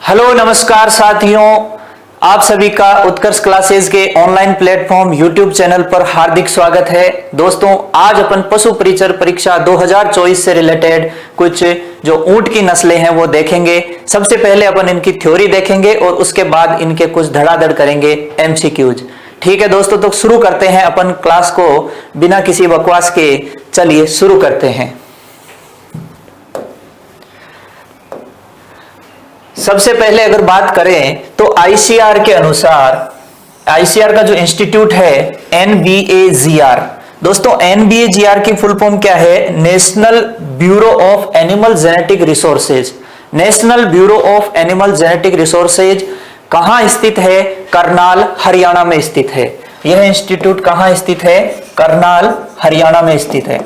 Hello नमस्कार साथियों, आप सभी का उत्कर्ष क्लासेस के ऑनलाइन प्लेटफॉर्म यूट्यूब चैनल पर हार्दिक स्वागत है। दोस्तों, आज अपन पशु परिचर परीक्षा 2024 से रिलेटेड कुछ जो ऊंट की नस्लें हैं वो देखेंगे। सबसे पहले अपन इनकी थ्योरी देखेंगे और उसके बाद इनके कुछ धड़ाधड़ करेंगे एमसीक्यूज। ठीक है दोस्तों, तो शुरू करते हैं अपन क्लास को बिना किसी बकवास के। चलिए शुरू करते हैं। सबसे पहले अगर बात करें तो आईसीआर के अनुसार, आईसीआर का जो इंस्टीट्यूट है एनबीएजीआर, दोस्तों एनबीएजीआर की फुल फॉर्म क्या है? National bureau of animal genetic resources. National bureau of animal genetic resources कहां स्थित है? करनाल, हरियाणा में स्थित है। यह इंस्टीट्यूट कहां स्थित है? करनाल, हरियाणा में स्थित है।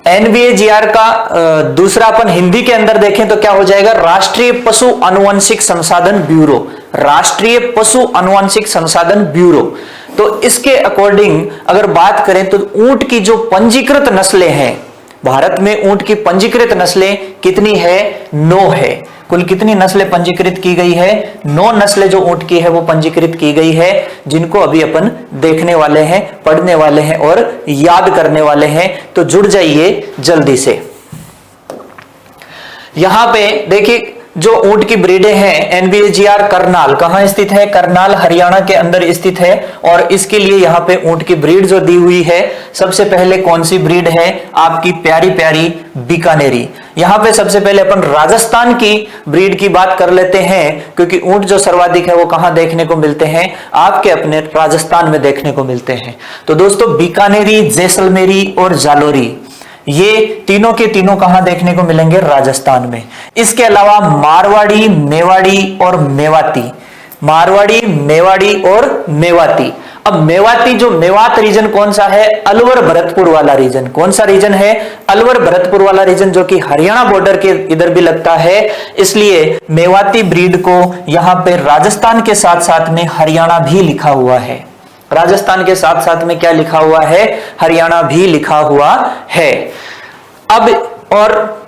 एनबीएजीआर का दूसरा अपन हिंदी के अंदर देखें तो क्या हो जाएगा? राष्ट्रीय पशु अनुवंशिक संसाधन ब्यूरो। राष्ट्रीय पशु अनुवंशिक संसाधन ब्यूरो। तो इसके अकॉर्डिंग अगर बात करें तो ऊंट की जो पंजीकृत नस्लें हैं, भारत में ऊंट की पंजीकृत नस्लें कितनी है? 9 है। कुल कितनी नस्लें पंजीकृत की गई है? 9 नस्लें जो ऊंट की है वो पंजीकृत की गई है, जिनको अभी अपन देखने वाले हैं, पढ़ने वाले हैं और याद करने वाले हैं। तो जुड़ जाइए जल्दी से। यहां पे देखिए जो ऊंट की ब्रीडें हैं, एनबीएजीआर करनाल कहां स्थित है? करनाल, हरियाणा के अंदर स्थित है। और इसके लिए यहां पे ऊंट की ब्रीड जो दी हुई है, सबसे पहले कौन सी ब्रीड है? आपकी प्यारी प्यारी बीकानेरी। यहां पे सबसे पहले अपन राजस्थान की ब्रीड की बात कर लेते हैं, क्योंकि ऊंट जो सर्वाधिक है वो कहां देखने को मिलते हैं? आपके अपने राजस्थान में देखने को मिलते हैं। तो दोस्तों बीकानेरी, जैसलमेरी और जालोरी, ये तीनों के तीनों कहां देखने को मिलेंगे? राजस्थान में। इसके अलावा मारवाड़ी, मेवाड़ी और मेवाती। मारवाड़ी, मेवाड़ी और मेवाती। अब मेवाती, जो मेवात रीजन कौन सा है? अलवर भरतपुर वाला रीजन। कौन सा रीजन है? अलवर भरतपुर वाला रीजन, जो कि हरियाणा बॉर्डर के इधर भी लगता है। इसलिए मेवाती ब्रीड को यहां पे राजस्थान के साथ साथ में हरियाणा भी लिखा हुआ है। राजस्थान के साथ साथ में क्या लिखा हुआ है? हरियाणा भी लिखा हुआ है। अब और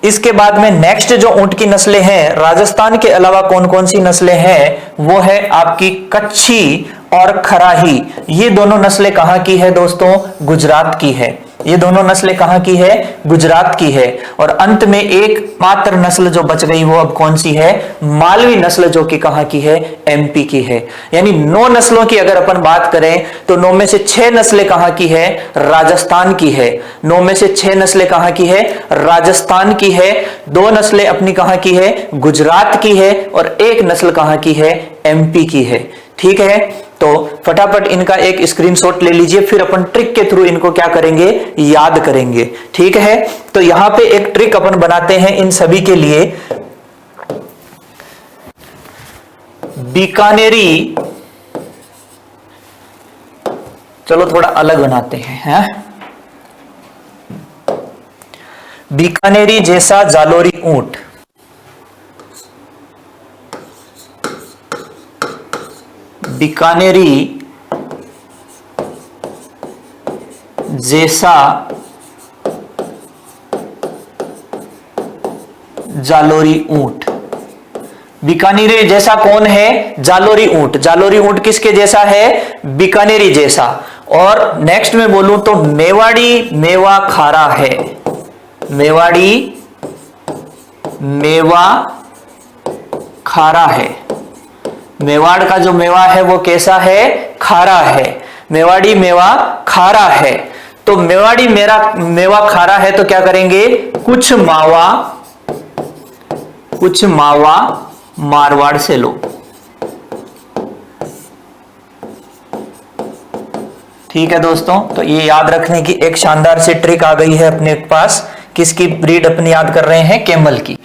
इसके बाद में नेक्स्ट जो ऊंट की नस्लें हैं, राजस्थान के अलावा कौन कौन सी नस्लें हैं? वो है आपकी कच्छी और खराही। ये दोनों नस्लें कहां की है दोस्तों? गुजरात की है। ये दोनों नस्लें कहां की है? गुजरात की है। और अंत में एक मात्र नस्ल जो बच गई वो अब कौन सी है? मालवी नस्ल, जो कि कहां की है? एमपी की है। यानी 9 नस्लों की अगर अपन बात करें तो 9 में से 6 नस्लें कहां की है? राजस्थान की है। 9 में से 6 नस्लें कहां की है? राजस्थान की है। 2 नस्लें अपनी कहां की है? गुजरात की है। और एक नस्ल कहां की है? एमपी की है। ठीक है, तो फटाफट इनका एक स्क्रीनशॉट ले लीजिए, फिर अपन ट्रिक के थ्रू इनको क्या करेंगे? याद करेंगे। ठीक है, तो यहां पे एक ट्रिक अपन बनाते हैं इन सभी के लिए। बीकानेरी, चलो थोड़ा अलग बनाते हैं, बीकानेरी जैसा जालोरी ऊंट। बीकानेरी जैसा जालोरी ऊंट। बीकानेरी जैसा कौन है? जालोरी ऊंट। जालोरी ऊंट किसके जैसा है? बीकानेरी जैसा। और नेक्स्ट में बोलूं तो मेवाड़ी मेवा खारा है। मेवाड़ी मेवा खारा है। मेवाड़ का जो मेवा है वो कैसा है? खारा है। मेवाड़ी मेवा खारा है। तो मेवाड़ी मेरा मेवा खारा है तो क्या करेंगे? कुछ मावा मारवाड़ से लो। ठीक है दोस्तों, तो ये याद रखने की एक शानदार सी ट्रिक आ गई है अपने पास। किसकी ब्रीड अपनी याद कर रहे हैं? कैमल की।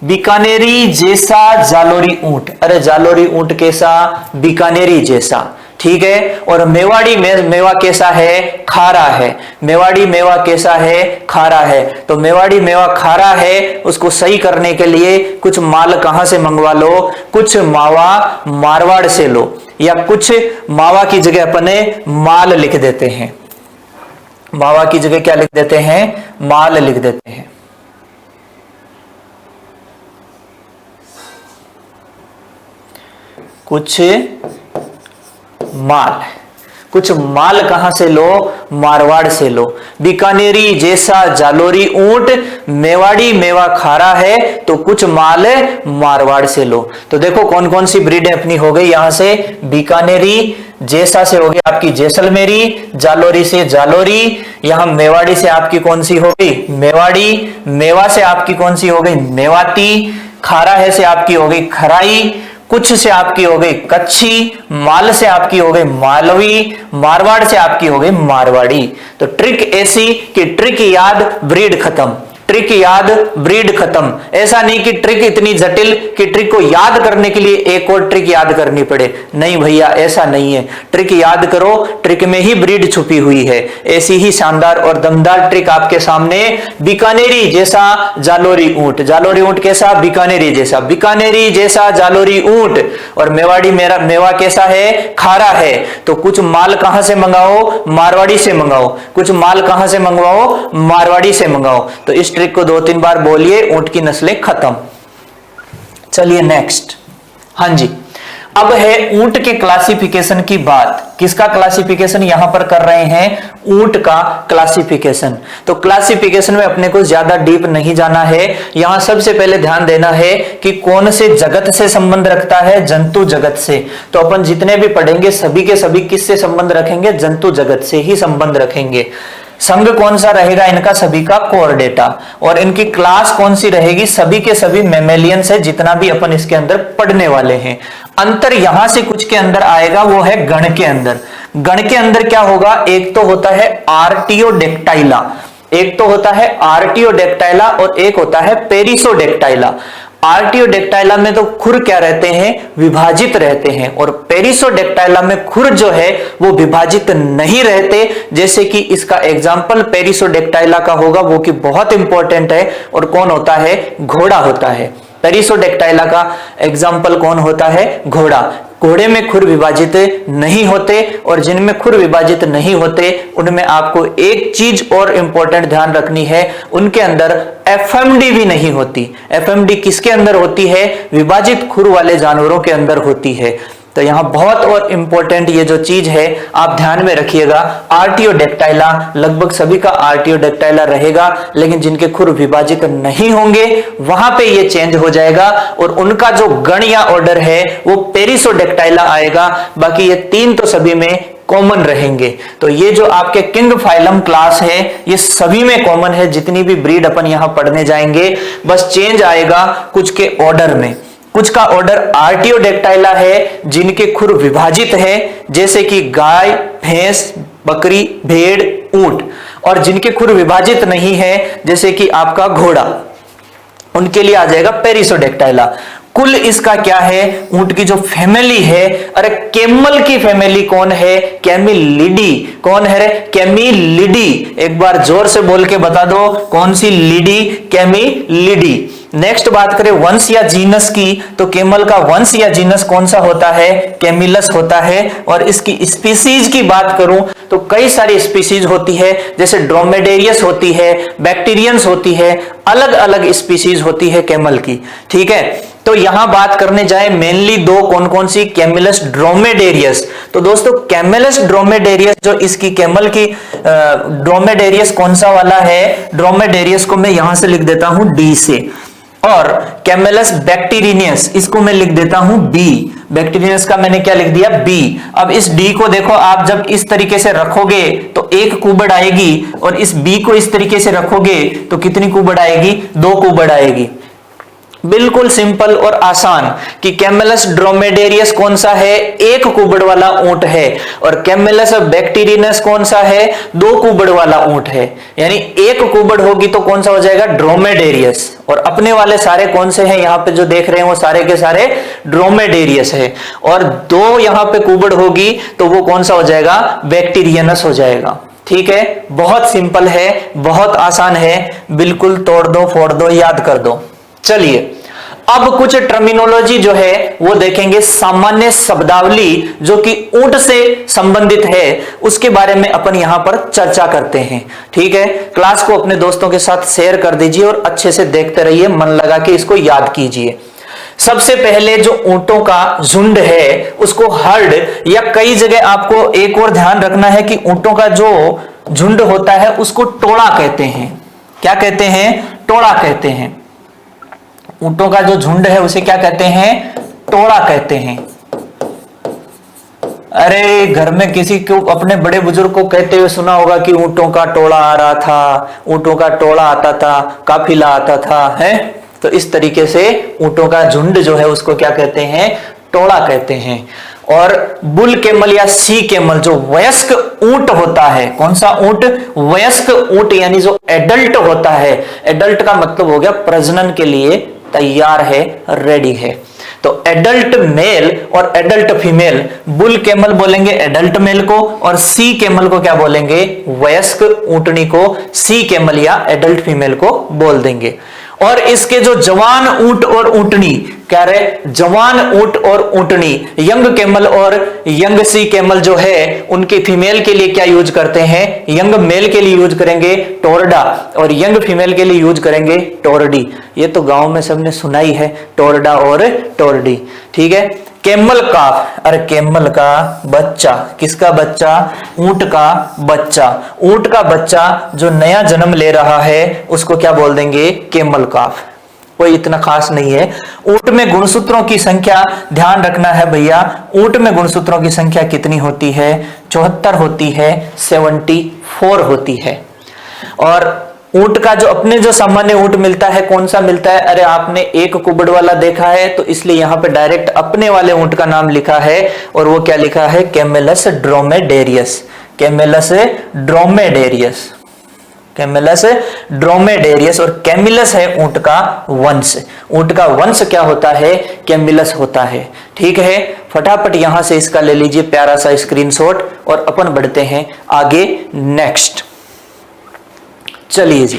बीकानेरी जैसा जालोरी ऊंट। अरे जालोरी ऊंट कैसा? बीकानेरी जैसा। ठीक है, और मेवाड़ी मेवा कैसा है? खारा है। मेवाड़ी मेवा कैसा है? खारा है। तो मेवाड़ी मेवा खारा है, उसको सही करने के लिए कुछ माल कहां से मंगवा लो? कुछ मावा मारवाड़ से लो, या कुछ मावा की जगह अपने माल लिख देते हैं। मावा की जगह क्या लिख देते हैं, माल लिख देते हैं। कुछ माल, कुछ माल कहां से लो, मारवाड़ से लो। बीकानेरी जैसा जालोरी ऊंट, मेवाड़ी मेवा खारा है, तो कुछ माल मारवाड़ से लो। तो देखो कौन कौन सी ब्रीडें अपनी हो गई यहां से, बीकानेरी जैसा से हो गई आपकी जैसलमेरी, जालोरी से जालोरी, यहां मेवाड़ी से आपकी कौन सी हो गई, मेवाड़ी, मेवा से आपकी कौन सी हो गई, मेवाती, खारा है से आपकी हो गई खराई, कुछ से आपकी हो गई कच्छी, माल से आपकी हो गई मालवी, मारवाड़ से आपकी हो गई मारवाड़ी। तो ट्रिक ऐसी कि ट्रिक याद ब्रीड खत्म, ट्रिक याद ब्रीड खत्म। ऐसा नहीं कि ट्रिक इतनी जटिल कि ट्रिक को याद करने के लिए एक और ट्रिक याद करनी पड़े, नहीं भैया ऐसा नहीं है। ट्रिक याद करो, ट्रिक में ही ब्रीड छुपी हुई है। ऐसी ही शानदार और दमदार ट्रिक आपके सामने, बीकानेरी जैसा जालोरी ऊंट, जालोरी ऊंट कैसा, बीकानेरी जैसा, बीकानेरी जैसा जालोरी ऊंट, और मेवाड़ी मेरा मेवा कैसा है, खारा है। तो कुछ माल कहां से मंगाओ, मारवाड़ी से मंगाओ, कुछ माल कहां से मंगवाओ, मारवाड़ी से मंगाओ। तो इस ट्रिक को 2-3 बार बोलिए, ऊंट की नस्लें खत्म। चलिए नेक्स्ट, हां जी, अब है ऊंट के क्लासिफिकेशन की बात। किसका क्लासिफिकेशन यहां पर कर रहे हैं, ऊंट का क्लासिफिकेशन। तो क्लासिफिकेशन में अपने को ज्यादा डीप नहीं जाना है, यहां सबसे पहले ध्यान देना है कि कौन से जगत से संबंध रखता है, जंतु जगत से। तो अपन जितने भी पढ़ेंगे सभी के सभी किससे संबंध रखेंगे, जंतु जगत से ही संबंध रखेंगे। संघ कौन सा रहेगा इनका, सभी का कोर और इनकी क्लास कौन सी रहेगी, सभी के सभी मैमेलियंस है, जितना भी अपन इसके अंदर पढ़ने वाले हैं। अंतर यहां से कुछ के अंदर आएगा, वो है गण के अंदर। गण के अंदर क्या होगा, एक तो होता है आर्टियोडेक्टाइला, एक तो होता है आर्टियोडेक्टाइला और एक होता है पेरिसोडेक्टाइला। आर्टियोडेक्टाइला में तो खुर क्या रहते हैं, विभाजित रहते हैं, और पेरिसोडेक्टाइला में खुर जो है वो विभाजित नहीं रहते। जैसे कि इसका एग्जाम्पल पेरिसोडेक्टाइला का होगा, वो कि बहुत इंपॉर्टेंट है, और कौन होता है, घोड़ा होता है। पेरिसोडेक्टाइला का एग्जाम्पल कौन होता है, घोड़ा। घोड़े में खुर विभाजित नहीं होते, और जिनमें खुर विभाजित नहीं होते उनमें आपको एक चीज और इंपॉर्टेंट ध्यान रखनी है, उनके अंदर एफएमडी भी नहीं होती। एफएमडी किसके अंदर होती है, विभाजित खुर वाले जानवरों के अंदर होती है। तो यहां बहुत और इंपॉर्टेंट ये जो चीज है आप ध्यान में रखिएगा। आर्टियोडेक्टाइला लगभग सभी का आर्टियोडेक्टाइला रहेगा, लेकिन जिनके खुर विभाजित नहीं होंगे वहां पे ये चेंज हो जाएगा, और उनका जो गण या ऑर्डर है वो पेरिसोडेक्टाइला आएगा। बाकी ये तीन तो सभी में कॉमन रहेंगे। तो ये जो आपके किंग फाइलम क्लास है ये सभी में कॉमन है, जितनी भी ब्रीड अपन यहां पढ़ने जाएंगे, बस चेंज आएगा कुछ के ऑर्डर में। कुछ का ऑर्डर आर्टियोडेक्टाइला है जिनके खुर विभाजित है, जैसे कि गाय, भैंस, बकरी, भेड़, ऊंट, और जिनके खुर विभाजित नहीं है जैसे कि आपका घोड़ा, उनके लिए आ जाएगा पेरिसोडेक्टाइला। कुल इसका क्या है, ऊंट की जो फैमिली है, अरे कैमल की फैमिली कौन है, कैमिलिडी। कौन है रे, कैमिलिडी। एक बार जोर से बोल के बता दो, कौन सी लीडी, कैमिलिडी। नेक्स्ट बात करें वंश या जीनस की, तो कैमल का वंश या जीनस कौन सा होता है, कैमिलस होता है। और इसकी स्पीसीज की बात करूं तो कई सारी स्पीसीज होती है, जैसे ड्रोमेडेरियस होती है, बैक्टीरियंस होती है, अलग अलग स्पीसीज होती है कैमल की। ठीक है, तो यहां बात करने जाए मेनली दो, कौन कौन सी, कैमिलस, ड्रोमेडेरियस। तो दोस्तों कैमिलस ड्रोमेडेरियस जो इसकी कैमल की ड्रोमेडेरियस कौन सा वाला है, ड्रोमेडेरियस को मैं यहां से लिख देता हूं डी से, और कैमेलस बैक्टीरियस इसको मैं लिख देता हूं बी। बैक्टीरियस का मैंने क्या लिख दिया, बी। अब इस डी को देखो, आप जब इस तरीके से रखोगे तो एक कुबड़ आएगी, और इस बी को इस तरीके से रखोगे तो कितनी कुबड़ आएगी, 2 कुबड़ आएगी। बिल्कुल सिंपल और आसान कि कैमेलस ड्रोमेडेरियस कौन सा है, 1 कुबड़ वाला ऊंट है, और कैमेलस बैक्टीरियस कौन सा है, 2 कुबड़ वाला ऊंट है। यानी 1 कुबड़ होगी तो कौन सा हो जाएगा, ड्रोमेडेरियस। और अपने वाले सारे कौन से हैं, यहां पे जो देख रहे हैं वो सारे के सारे ड्रोमेडेरियस है। और 2 यहां पे कुबड़ होगी तो वो कौन सा हो जाएगा, बैक्टीरियनस हो जाएगा। ठीक है, बहुत सिंपल है, बहुत आसान है, बिल्कुल तोड़ दो, फोड़ दो, याद कर दो। चलिए अब कुछ टर्मिनोलॉजी जो है वो देखेंगे, सामान्य शब्दावली जो कि ऊंट से संबंधित है उसके बारे में अपन यहां पर चर्चा करते हैं। ठीक है, क्लास को अपने दोस्तों के साथ शेयर कर दीजिए और अच्छे से देखते रहिए, मन लगा के इसको याद कीजिए। सबसे पहले जो ऊंटों का झुंड है उसको हर्ड, या कई जगह आपको एक और ध्यान रखना है कि ऊंटों का जो झुंड होता है उसको टोड़ा कहते हैं। क्या कहते हैं? टोड़ा कहते हैं। ऊंटों का जो झुंड है उसे क्या कहते हैं? टोड़ा कहते हैं। अरे घर में किसी को अपने बड़े बुजुर्ग को कहते हुए सुना होगा कि ऊंटों का टोड़ा आ रहा था, ऊंटों का टोड़ा आता था, काफिला आता था, है? तो इस तरीके से ऊंटों का झुंड जो है उसको क्या कहते हैं? टोड़ा कहते हैं। और बुल कैमल या सी कैमल जो वयस्क ऊंट होता है, कौन सा ऊंट? वयस्क ऊंट, यानी जो एडल्ट होता है। एडल्ट का मतलब हो गया प्रजनन के लिए तैयार है, रेडी है। तो एडल्ट मेल और एडल्ट फीमेल, बुल कैमल बोलेंगे एडल्ट मेल को और सी कैमल को क्या बोलेंगे? वयस्क ऊंटनी को सी कैमल या एडल्ट फीमेल को बोल देंगे। और इसके जो जवान ऊंट और ऊंटनी, क्या रहे? जवान ऊंट और ऊंटनी, यंग कैमल और यंग सी कैमल जो है उनके फीमेल के लिए क्या यूज करते हैं? यंग मेल के लिए यूज करेंगे टोरडा और यंग फीमेल के लिए यूज करेंगे टोरडी। ये तो गांव में सबने सुना ही है, टोरडा और टोरडी। ठीक है। कैमल काफ, अरे कैमल का बच्चा, किसका बच्चा? ऊंट का बच्चा। ऊंट का बच्चा जो नया जन्म ले रहा है उसको क्या बोल देंगे? कैमल काफ। कोई इतना खास नहीं है। ऊंट में गुणसूत्रों की संख्या ध्यान रखना है भैया। ऊंट में गुणसूत्रों की संख्या कितनी होती है? 74 होती है, 74 होती है। और ऊंट का जो अपने जो सामान्य ऊंट मिलता है, कौन सा मिलता है? अरे आपने एक कुबड़ वाला देखा है तो इसलिए यहां पे डायरेक्ट अपने वाले ऊंट का नाम लिखा है और वो क्या लिखा है? Camelus dromedarius. Camelus dromedarius, Camelus dromedarius. और कैमिलस है ऊंट का वंश। ऊंट का वंश क्या होता है? कैमिलस होता है। ठीक है, फटाफट यहां से इसका ले लीजिए प्यारा सा स्क्रीनशॉट और अपन बढ़ते हैं आगे। नेक्स्ट चलिए जी,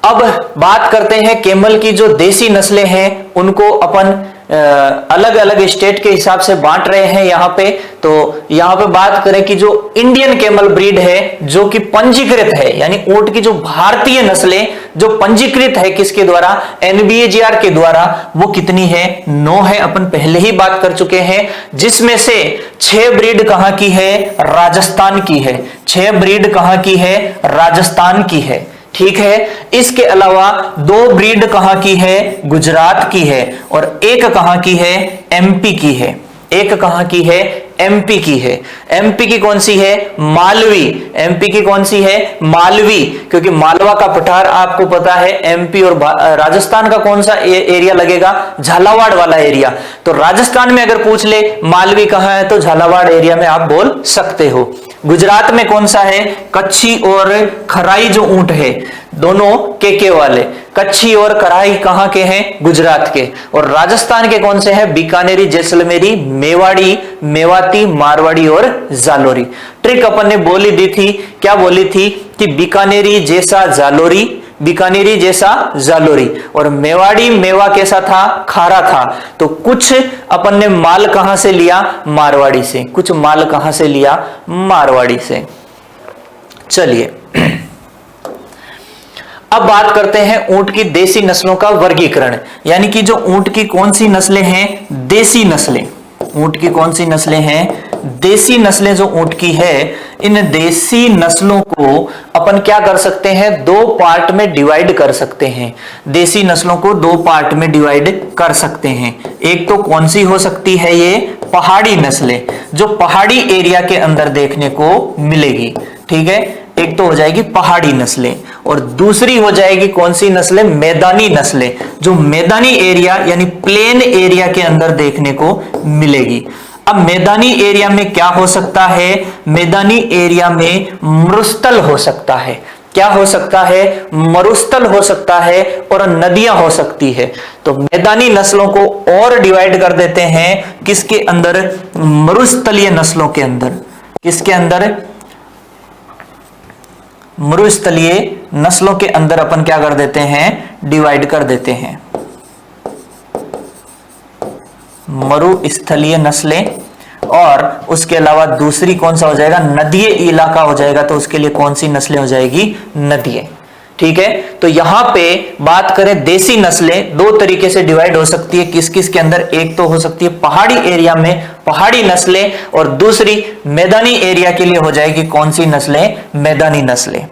अब बात करते हैं कैमल की जो देसी नस्लें हैं उनको अपन अलग अलग स्टेट के हिसाब से बांट रहे हैं यहाँ पे। तो यहाँ पे बात करें कि जो इंडियन कैमल ब्रीड है जो कि पंजीकृत है, यानी ऊंट की जो भारतीय नस्लें जो पंजीकृत है किसके द्वारा? NBAGR के द्वारा, वो कितनी है? 9 है। अपन पहले ही बात कर चुके हैं, जिसमें से 6 ब्रीड कहां की है? राजस्थान की है। 6 ब्रीड कहां की है? राजस्थान की है। ठीक है। इसके अलावा 2 ब्रीड कहां की है? गुजरात की है। और एक कहां की है? MP की है। एक कहां की है? MP की है। MP की कौन सी है? मालवी। MP की कौन सी है? मालवी, क्योंकि मालवा का पठार आपको पता है। MP और राजस्थान का कौन सा एरिया लगेगा? झालावाड़ वाला एरिया। तो राजस्थान में अगर पूछ ले मालवी कहां है तो झालावाड़ एरिया में आप बोल सकते हो। गुजरात में कौन सा है? कच्छी और खराई जो ऊंट है, दोनों के वाले। कच्छी और खराई कहां के हैं? गुजरात के। और राजस्थान के कौन से हैं? बीकानेरी, जैसलमेरी, मेवाड़ी, मेवाती, मारवाड़ी और जालोरी। ट्रिक अपन ने बोली दी थी, क्या बोली थी? कि बीकानेरी जैसा जालोरी, बीकानेरी जैसा जालोरी। और मेवाड़ी मेवा कैसा था? खारा था। तो कुछ अपन ने माल कहां से लिया? मारवाड़ी से। कुछ माल कहां से लिया? मारवाड़ी से। चलिए अब बात करते हैं ऊंट की देसी नस्लों का वर्गीकरण, यानी कि जो ऊंट की कौन सी नस्लें हैं? देसी नस्लें। ऊंट की कौन सी नस्लें हैं? देसी नस्लें जो ऊंट की है, इन देसी नस्लों को अपन क्या कर सकते हैं? 2 पार्ट में डिवाइड कर सकते हैं। देसी नस्लों को 2 पार्ट में डिवाइड कर सकते हैं। एक तो कौन सी हो सकती है? ये पहाड़ी नस्लें, जो पहाड़ी एरिया के अंदर देखने को मिलेगी। ठीक है, एक तो हो जाएगी पहाड़ी नस्लें और दूसरी हो जाएगी कौन सी नस्लें? मैदानी नस्लें, जो मैदानी एरिया यानी प्लेन एरिया के अंदर देखने को मिलेगी। अब मैदानी एरिया में क्या हो सकता है? मैदानी एरिया में मरुस्थल हो सकता है। क्या हो सकता है? मरुस्थल हो सकता है और नदियां हो सकती है। तो मैदानी नस्लों को और डिवाइड कर देते हैं किसके अंदर? मरुस्थलीय नस्लों के अंदर। किसके अंदर? मरुस्थलीय नस्लों के अंदर अपन क्या कर देते हैं, डिवाइड कर देते हैं। मरुस्थलीय नस्लें, और उसके अलावा दूसरी कौन सा हो जाएगा, नदीय इलाका हो जाएगा। तो उसके लिए कौन सी नस्लें हो जाएगी, नदीय। ठीक है, तो यहां पे बात करें देसी नस्लें दो तरीके से डिवाइड हो सकती है। किस किस के अंदर, एक तो हो सकती है पहाड़ी एरिया में पहाड़ी नस्लें, और दूसरी मैदानी एरिया के लिए हो जाएगी कौन सी नस्लें, मैदानी नस्लें।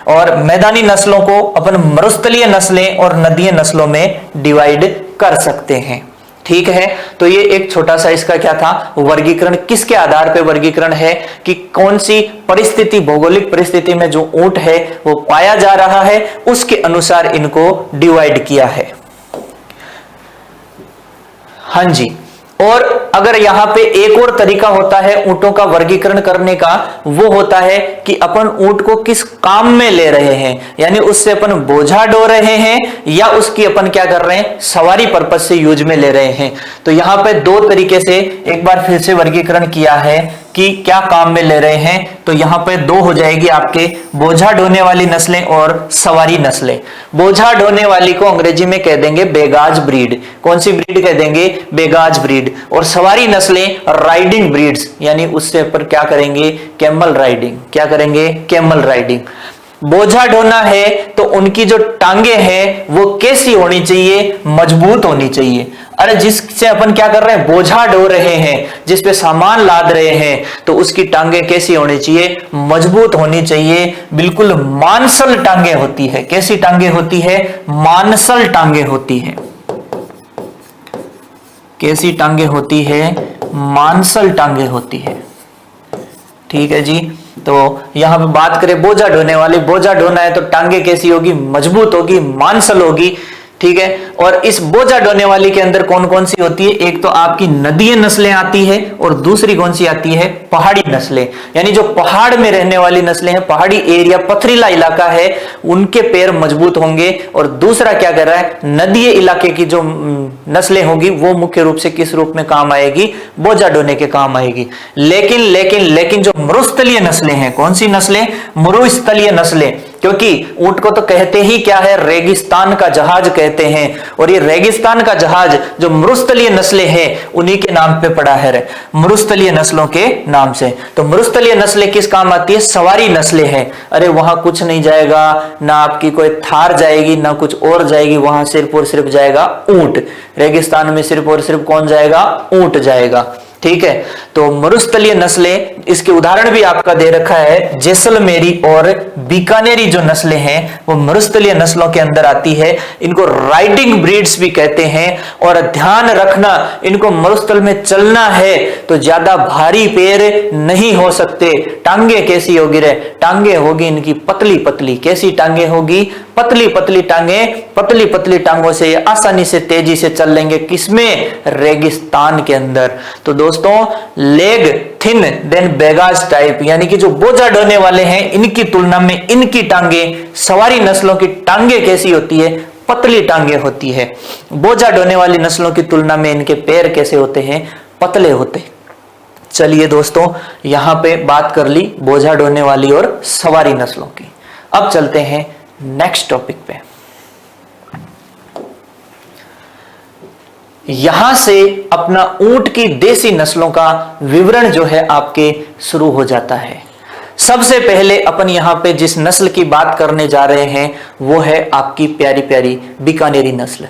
और मैदानी नस्लों को अपन मरुस्थलीय नस्लें और नदीय नस्लों में डिवाइड कर सकते हैं। ठीक है, तो ये एक छोटा सा इसका क्या था, वर्गीकरण। किसके आधार पे वर्गीकरण है कि कौन सी परिस्थिति, भौगोलिक परिस्थिति में जो ऊंट है वो पाया जा रहा है, उसके अनुसार इनको डिवाइड किया है। हां जी, और अगर यहां पे एक और तरीका होता है ऊंटों का वर्गीकरण करने का, वो होता है कि अपन ऊंट को किस काम में ले रहे हैं, यानी उससे अपन बोझा ढो रहे हैं या उसकी अपन क्या कर रहे हैं, सवारी पर्पज से यूज में ले रहे हैं। तो यहां पे दो तरीके से एक बार फिर से वर्गीकरण किया है कि क्या काम में ले रहे हैं। तो यहां पे दो हो जाएगी आपके, बोझा ढोने वाली नस्लें और सवारी नस्लें। बोझा ढोने वाली को अंग्रेजी में कह देंगे बेगाज ब्रीड। कौन सी ब्रीड कह देंगे, बेगाज ब्रीड। और सवारी नस्लें राइडिंग ब्रीड्स, यानी उससे पर क्या करेंगे, कैमल राइडिंग। क्या करेंगे, कैमल राइडिंग। बोझा ढोना है तो उनकी जो टांगे हैं वो कैसी होनी चाहिए, मजबूत होनी चाहिए। अरे जिससे अपन क्या कर रहे हैं, बोझा ढो रहे हैं, जिस पे सामान लाद रहे हैं, तो उसकी टांगे कैसी होनी चाहिए, मजबूत होनी चाहिए। बिल्कुल मांसल टांगे होती है। कैसी टांगे होती है, मांसल टांगे होती है। कैसी टांगे होती है, मांसल टांगे होती है। ठीक है जी, तो यहां पे बात करें बोझा ढोने वाली, बोझा ढोना है तो टांगे कैसी होगी, मजबूत होगी, मांसल होगी। ठीक है, और इस बोझा ढोने वाली के अंदर कौन कौन सी होती है, एक तो आपकी नदीय नस्लें आती है और दूसरी कौन सी आती है, पहाड़ी नस्लें। यानी जो पहाड़ में रहने वाली नस्लें हैं, पहाड़ी एरिया, पथरीला इलाका है, उनके पैर मजबूत होंगे। और दूसरा क्या कर रहा है, नदीय इलाके की जो नस्लें होगी वो मुख्य रूप से किस रूप में काम आएगी, बोझा ढोने के काम आएगी। लेकिन लेकिन लेकिन जो मरुस्थलीय नस्लें हैं, कौन सी नस्लें, मरुस्थलीय नस्लें, क्योंकि ऊंट को तो कहते ही क्या है, रेगिस्तान का जहाज कहते हैं। और ये रेगिस्तान का जहाज जो मरुस्थलीय नस्लें हैं उन्हीं के नाम पे पड़ा है, मरुस्थलीय नस्लों के नाम से। तो मरुस्थलीय नस्लें किस काम आती है, सवारी नस्लें हैं। अरे वहां कुछ नहीं जाएगा, ना आपकी कोई थार जाएगी, ना कुछ और जाएगी, वहां सिर्फ और सिर्फ जाएगा ऊंट। रेगिस्तान में सिर्फ और सिर्फ कौन जाएगा, ऊंट जाएगा। ठीक है, तो मरुस्थलीय नस्लें, इसके उदाहरण भी आपका दे रखा है, जैसलमेरी और बीकानेरी जो नस्लें हैं वो मरुस्थलीय नस्लों के अंदर आती है। इनको राइडिंग ब्रीड्स भी कहते हैं। और ध्यान रखना, इनको मरुस्थल में चलना है तो ज्यादा भारी पैर नहीं हो सकते। टांगे कैसी होगी रे, टांगे होगी इनकी पतली पतली। कैसी टांगे होगी, पतली पतली टांगे। पतली पतली टांगों से ये आसानी से तेजी से चल लेंगे, किसमें, रेगिस्तान के अंदर। तो दोस्तों, लेग थिन देन बेगाज टाइप, यानी कि जो बोझा ढोने वाले हैं इनकी तुलना में इनकी टांगे, सवारी नस्लों की टांगे कैसी होती है, पतली टांगे होती है। बोझा ढोने वाली नस्लों की तुलना में इनके पैर कैसे होते हैं, पतले होते। चलिए दोस्तों, यहां पे बात कर ली बोझा ढोने वाली और सवारी नस्लों की। अब चलते हैं नेक्स्ट टॉपिक पे। यहां से अपना ऊंट की देसी नस्लों का विवरण जो है आपके शुरू हो जाता है। सबसे पहले अपन यहां पे जिस नस्ल की बात करने जा रहे हैं वो है आपकी प्यारी प्यारी बीकानेरी नस्ल।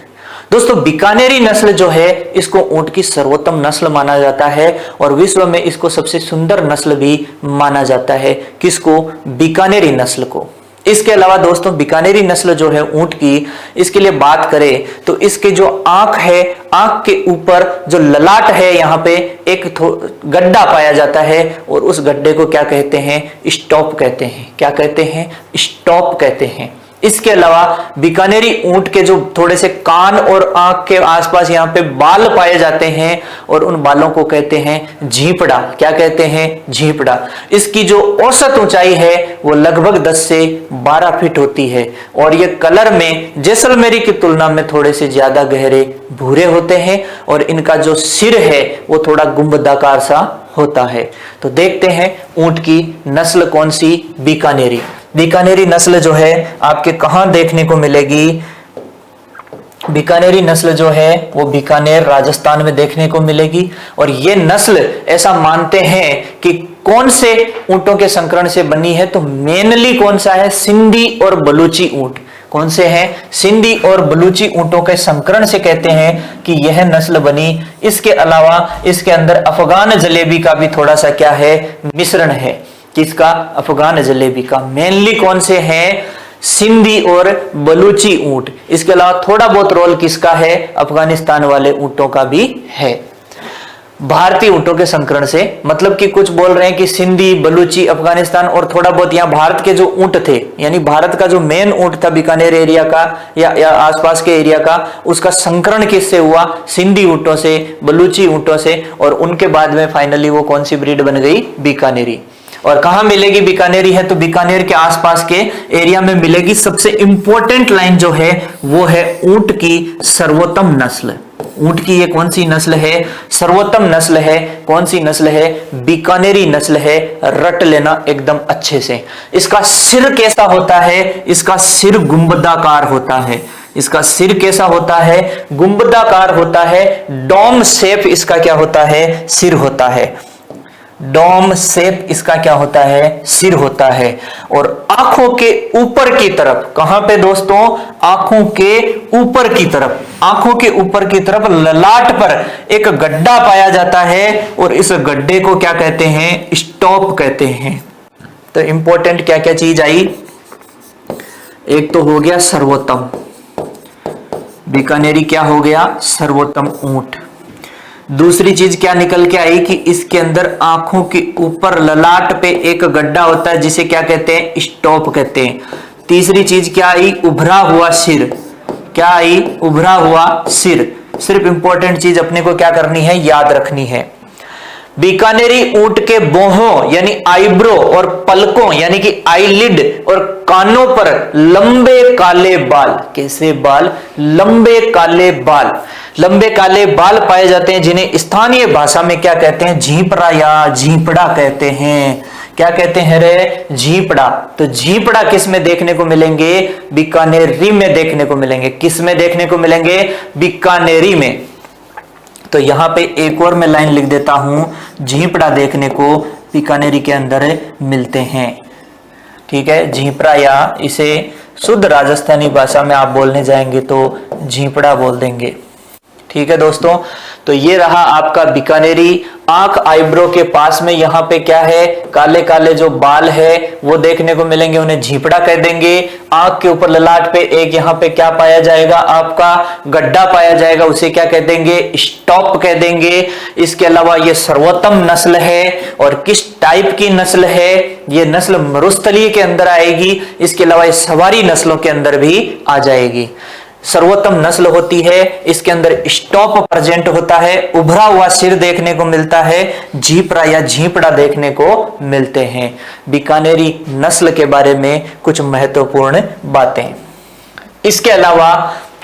दोस्तों, बीकानेरी नस्ल जो है इसको ऊंट की सर्वोत्तम नस्ल माना जाता है और विश्व में इसको सबसे सुंदर नस्ल भी माना जाता है। किसको, बीकानेरी नस्ल को। इसके अलावा दोस्तों, बीकानेरी नस्ल जो है ऊंट की, इसके लिए बात करें तो इसके जो आंख है, आंख के ऊपर जो ललाट है, यहाँ पे एक गड्ढा पाया जाता है और उस गड्ढे को क्या कहते हैं, स्टॉप कहते हैं। क्या कहते हैं, स्टॉप कहते हैं। इसके अलावा बीकानेरी ऊंट के जो थोड़े से कान और आंख के आसपास यहाँ पे बाल पाए जाते हैं और उन बालों को कहते हैं झीपड़ा। क्या कहते हैं, झीपड़ा। इसकी जो औसत ऊंचाई है वो लगभग 10 से 12 फीट होती है और ये कलर में जैसलमेरी की तुलना में थोड़े से ज्यादा गहरे भूरे होते हैं और इनका जो सिर है वो थोड़ा गुंबदाकार सा होता है। तो देखते हैं ऊंट की नस्ल कौन सी, बीकानेरी। बीकानेरी नस्ल जो है आपके कहां देखने को मिलेगी? बीकानेरी नस्ल जो है वो बीकानेर राजस्थान में देखने को मिलेगी। और ये नस्ल ऐसा मानते हैं कि कौन से ऊंटों के संकरण से बनी है, तो मेनली कौन सा है? सिंधी और बलूची ऊंट। कौन से हैं? सिंधी और बलूची ऊंटों के संकरण से कहते हैं कि यह नस्ल बनी। इसके अलावा इसके अंदर अफगान जलेबी का भी थोड़ा सा क्या है? मिश्रण है। किसका? अफगान जलेबी का। मेनली कौन से हैं? सिंधी और बलूची ऊंट। इसके अलावा थोड़ा बहुत रोल किसका है? अफगानिस्तान वाले ऊंटों का भी है। भारतीय ऊंटों के संकरण से, मतलब कि कुछ बोल रहे हैं कि सिंधी, बलूची, अफगानिस्तान और थोड़ा बहुत यहां भारत के जो ऊंट थे, यानी भारत का जो मेन ऊंट था बीकानेर एरिया का या आसपास के एरिया का, उसका संकरण किससे हुआ? सिंधी ऊंटों से, बलूची ऊंटों से। और उनके बाद में फाइनली वो कौन सी ब्रीड बन गई? बीकानेरी। और कहां मिलेगी बीकानेरी? है तो बीकानेर के आसपास के एरिया में मिलेगी। सबसे इंपॉर्टेंट लाइन जो है वो है ऊंट की सर्वोत्तम नस्ल। ऊंट की ये कौन सी नस्ल है? सर्वोत्तम नस्ल है। कौन सी नस्ल है? बीकानेरी नस्ल है। रट लेना एकदम अच्छे से। इसका सिर कैसा होता है? इसका सिर गुंबदाकार होता है। इसका सिर कैसा होता है? गुंबदाकार होता है। डोम शेप इसका क्या होता है? सिर होता है। डोम शेप इसका क्या होता है? सिर होता है। और आंखों के ऊपर की तरफ, कहां पे दोस्तों? आंखों के ऊपर की तरफ, आंखों के ऊपर की तरफ ललाट पर एक गड्ढा पाया जाता है और इस गड्ढे को क्या कहते हैं? स्टॉप कहते हैं। तो इंपॉर्टेंट क्या क्या चीज आई? एक तो हो गया सर्वोत्तम, बीकानेरी क्या हो गया? सर्वोत्तम ऊंट। दूसरी चीज क्या निकल के आई कि इसके अंदर आंखों के ऊपर ललाट पे एक गड्ढा होता है जिसे क्या कहते हैं? स्टॉप कहते हैं। तीसरी चीज क्या आई? उभरा हुआ सिर। क्या आई? उभरा हुआ सिर। सिर्फ इंपॉर्टेंट चीज अपने को क्या करनी है? याद रखनी है। बीकानेरी ऊंट के बोहों यानी आईब्रो और पलकों यानी कि आईलिड और कानों पर लंबे काले बाल। कैसे बाल? लंबे काले बाल। लंबे काले बाल पाए जाते हैं जिन्हें स्थानीय भाषा में क्या कहते हैं? झींपड़ा या झींपड़ा कहते हैं। क्या कहते हैं रे? झींपड़ा। तो झींपड़ा किस में देखने को मिलेंगे? बीकानेरी में देखने को मिलेंगे। किस में देखने को मिलेंगे? बीकानेरी में। तो यहां पे एक और मैं लाइन लिख देता हूं, झींपड़ा देखने को बीकानेरी के अंदर मिलते हैं। ठीक है, झींपड़ा या इसे शुद्ध राजस्थानी भाषा में आप बोलने जाएंगे तो झींपड़ा बोल देंगे। ठीक है दोस्तों, तो ये रहा आपका बीकानेरी। आंख आईब्रो के पास में यहाँ पे क्या है? काले काले जो बाल है वो देखने को मिलेंगे, उन्हें झींपड़ा कह देंगे। आंख के ऊपर ललाट पे एक यहाँ पे क्या पाया जाएगा? आपका गड्ढा पाया जाएगा, उसे क्या कह देंगे? स्टॉप कह देंगे। इसके अलावा ये सर्वोत्तम नस्ल है। और किस टाइप की नस्ल है? ये नस्ल मरुस्थलीय के अंदर आएगी। इसके अलावा ये सवारी नस्लों के अंदर भी आ जाएगी। सर्वोत्तम नस्ल होती है, इसके अंदर स्टॉप प्रेजेंट होता है, उभरा हुआ सिर देखने को मिलता है, झींपड़ा या झींपड़ा देखने को मिलते हैं। बीकानेरी नस्ल के बारे में कुछ महत्वपूर्ण बातें। इसके अलावा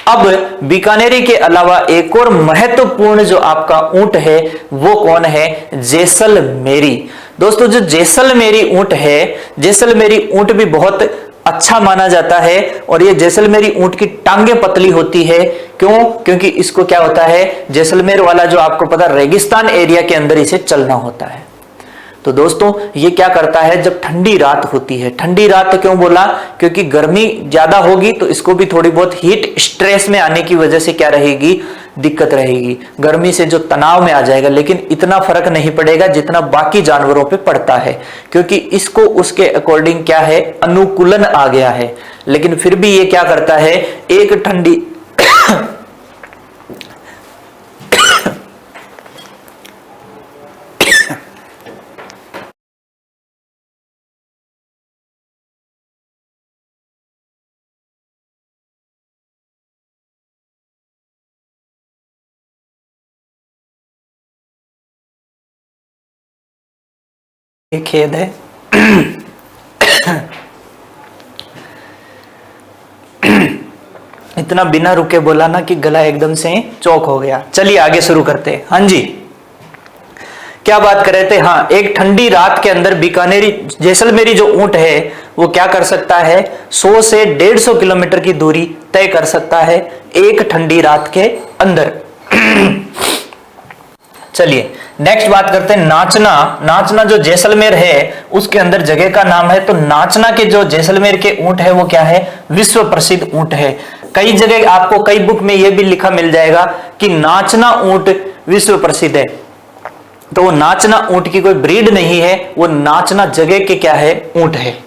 अब बीकानेरी के अलावा एक और महत्वपूर्ण जो आपका ऊंट है वो कौन है? जैसलमेरी। दोस्तों जो जैसलमेरी ऊंट है, जैसलमेरी ऊंट भी बहुत अच्छा माना जाता है। और ये जैसलमेरी ऊंट की टांगे पतली होती है। क्यों? क्योंकि इसको क्या होता है? जैसलमेर वाला जो आपको पता रेगिस्तान एरिया के अंदर इसे चलना होता है। तो दोस्तों ये क्या करता है? जब ठंडी रात होती है, ठंडी रात क्यों बोला? क्योंकि गर्मी ज्यादा होगी तो इसको भी थोड़ी बहुत हीट स्ट्रेस में आने की वजह से क्या रहेगी? दिक्कत रहेगी। गर्मी से जो तनाव में आ जाएगा, लेकिन इतना फर्क नहीं पड़ेगा जितना बाकी जानवरों पे पड़ता है, क्योंकि इसको उसके अकॉर्डिंग क्या है? अनुकूलन आ गया है। लेकिन फिर भी ये क्या करता है? एक ठंडी ये खेद है। इतना बिना रुके बोला ना कि गला एकदम से चौक हो गया। चलिए आगे शुरू करते हैं। हाँ जी, क्या बात कर रहे थे? हाँ, एक ठंडी रात के अंदर बीकानेरी जैसलमेरी जो ऊंट है वो क्या कर सकता है, 100 से 150 किलोमीटर की दूरी तय कर सकता है एक ठंडी रात के अंदर। चलिए नेक्स्ट बात करते हैं नाचना। नाचना जो जैसलमेर है उसके अंदर जगह का नाम है। तो नाचना के जो जैसलमेर के ऊंट है वो क्या है, विश्व प्रसिद्ध ऊंट है। कई जगह आपको कई बुक में यह भी लिखा मिल जाएगा कि नाचना ऊंट विश्व प्रसिद्ध है। तो वो नाचना ऊंट की कोई ब्रीड नहीं है, वो नाचना जगह के क्या है, ऊंट है।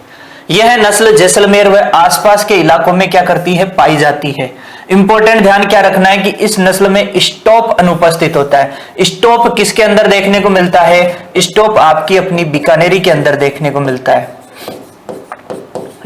यह नस्ल जैसलमेर व आसपास के इलाकों में क्या करती है, पाई जाती है। इंपॉर्टेंट ध्यान क्या रखना है कि इस नस्ल में स्टॉप अनुपस्थित होता है। स्टॉप किसके अंदर देखने को मिलता है, स्टॉप आपकी अपनी बीकानेरी के अंदर देखने को मिलता है।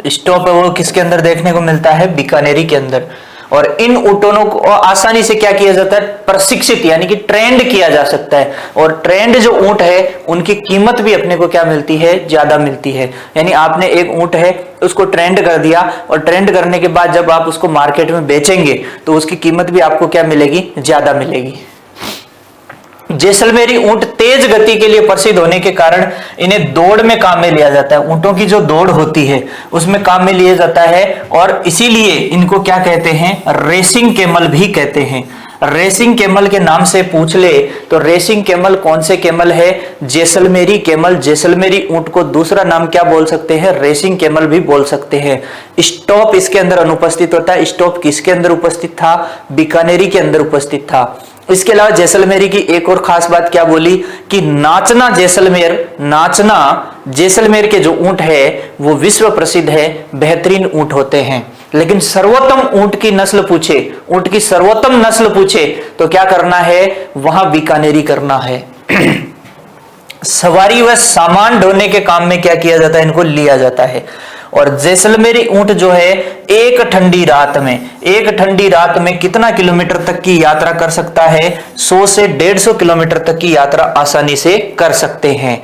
स्टॉप है वो किसके अंदर देखने को मिलता है, बीकानेरी के अंदर। और इन ऊँटों को आसानी से क्या किया जाता है, प्रशिक्षित यानी कि ट्रेंड किया जा सकता है। और ट्रेंड जो ऊंट है उनकी कीमत भी अपने को क्या मिलती है, ज्यादा मिलती है। यानी आपने एक ऊंट है उसको ट्रेंड कर दिया और ट्रेंड करने के बाद जब आप उसको मार्केट में बेचेंगे तो उसकी कीमत भी आपको क्या मिलेगी, ज्यादा मिलेगी। जैसलमेरी ऊंट तेज गति के लिए प्रसिद्ध होने के कारण इन्हें दौड़ में काम में लिया जाता है। ऊंटों की जो दौड़ होती है उसमें काम में लिया जाता है और इसीलिए इनको क्या कहते हैं, रेसिंग कैमल भी कहते हैं। रेसिंग कैमल के नाम से पूछ ले तो रेसिंग कैमल कौन से कैमल है, जैसलमेरी कैमल। जैसलमेरी ऊंट को दूसरा नाम क्या बोल सकते हैं, रेसिंग कैमल भी बोल सकते हैं। स्टॉप इसके अंदर अनुपस्थित होता है। स्टॉप किसके अंदर उपस्थित था, बीकानेरी के अंदर उपस्थित था। इसके अलावा जैसलमेरी की एक और खास बात क्या बोली कि नाचना जैसलमेर के जो ऊंट है वो विश्व प्रसिद्ध है, बेहतरीन ऊंट होते हैं। लेकिन सर्वोत्तम ऊंट की नस्ल पूछे, ऊंट की सर्वोत्तम नस्ल पूछे तो क्या करना है, वहां बीकानेरी करना है। सवारी व सामान ढोने के काम में क्या किया जाता है, इनको लिया जाता है। और जैसलमेरी ऊंट जो है एक ठंडी रात में कितना किलोमीटर तक की यात्रा कर सकता है, 100 से 150 किलोमीटर तक की यात्रा आसानी से कर सकते हैं।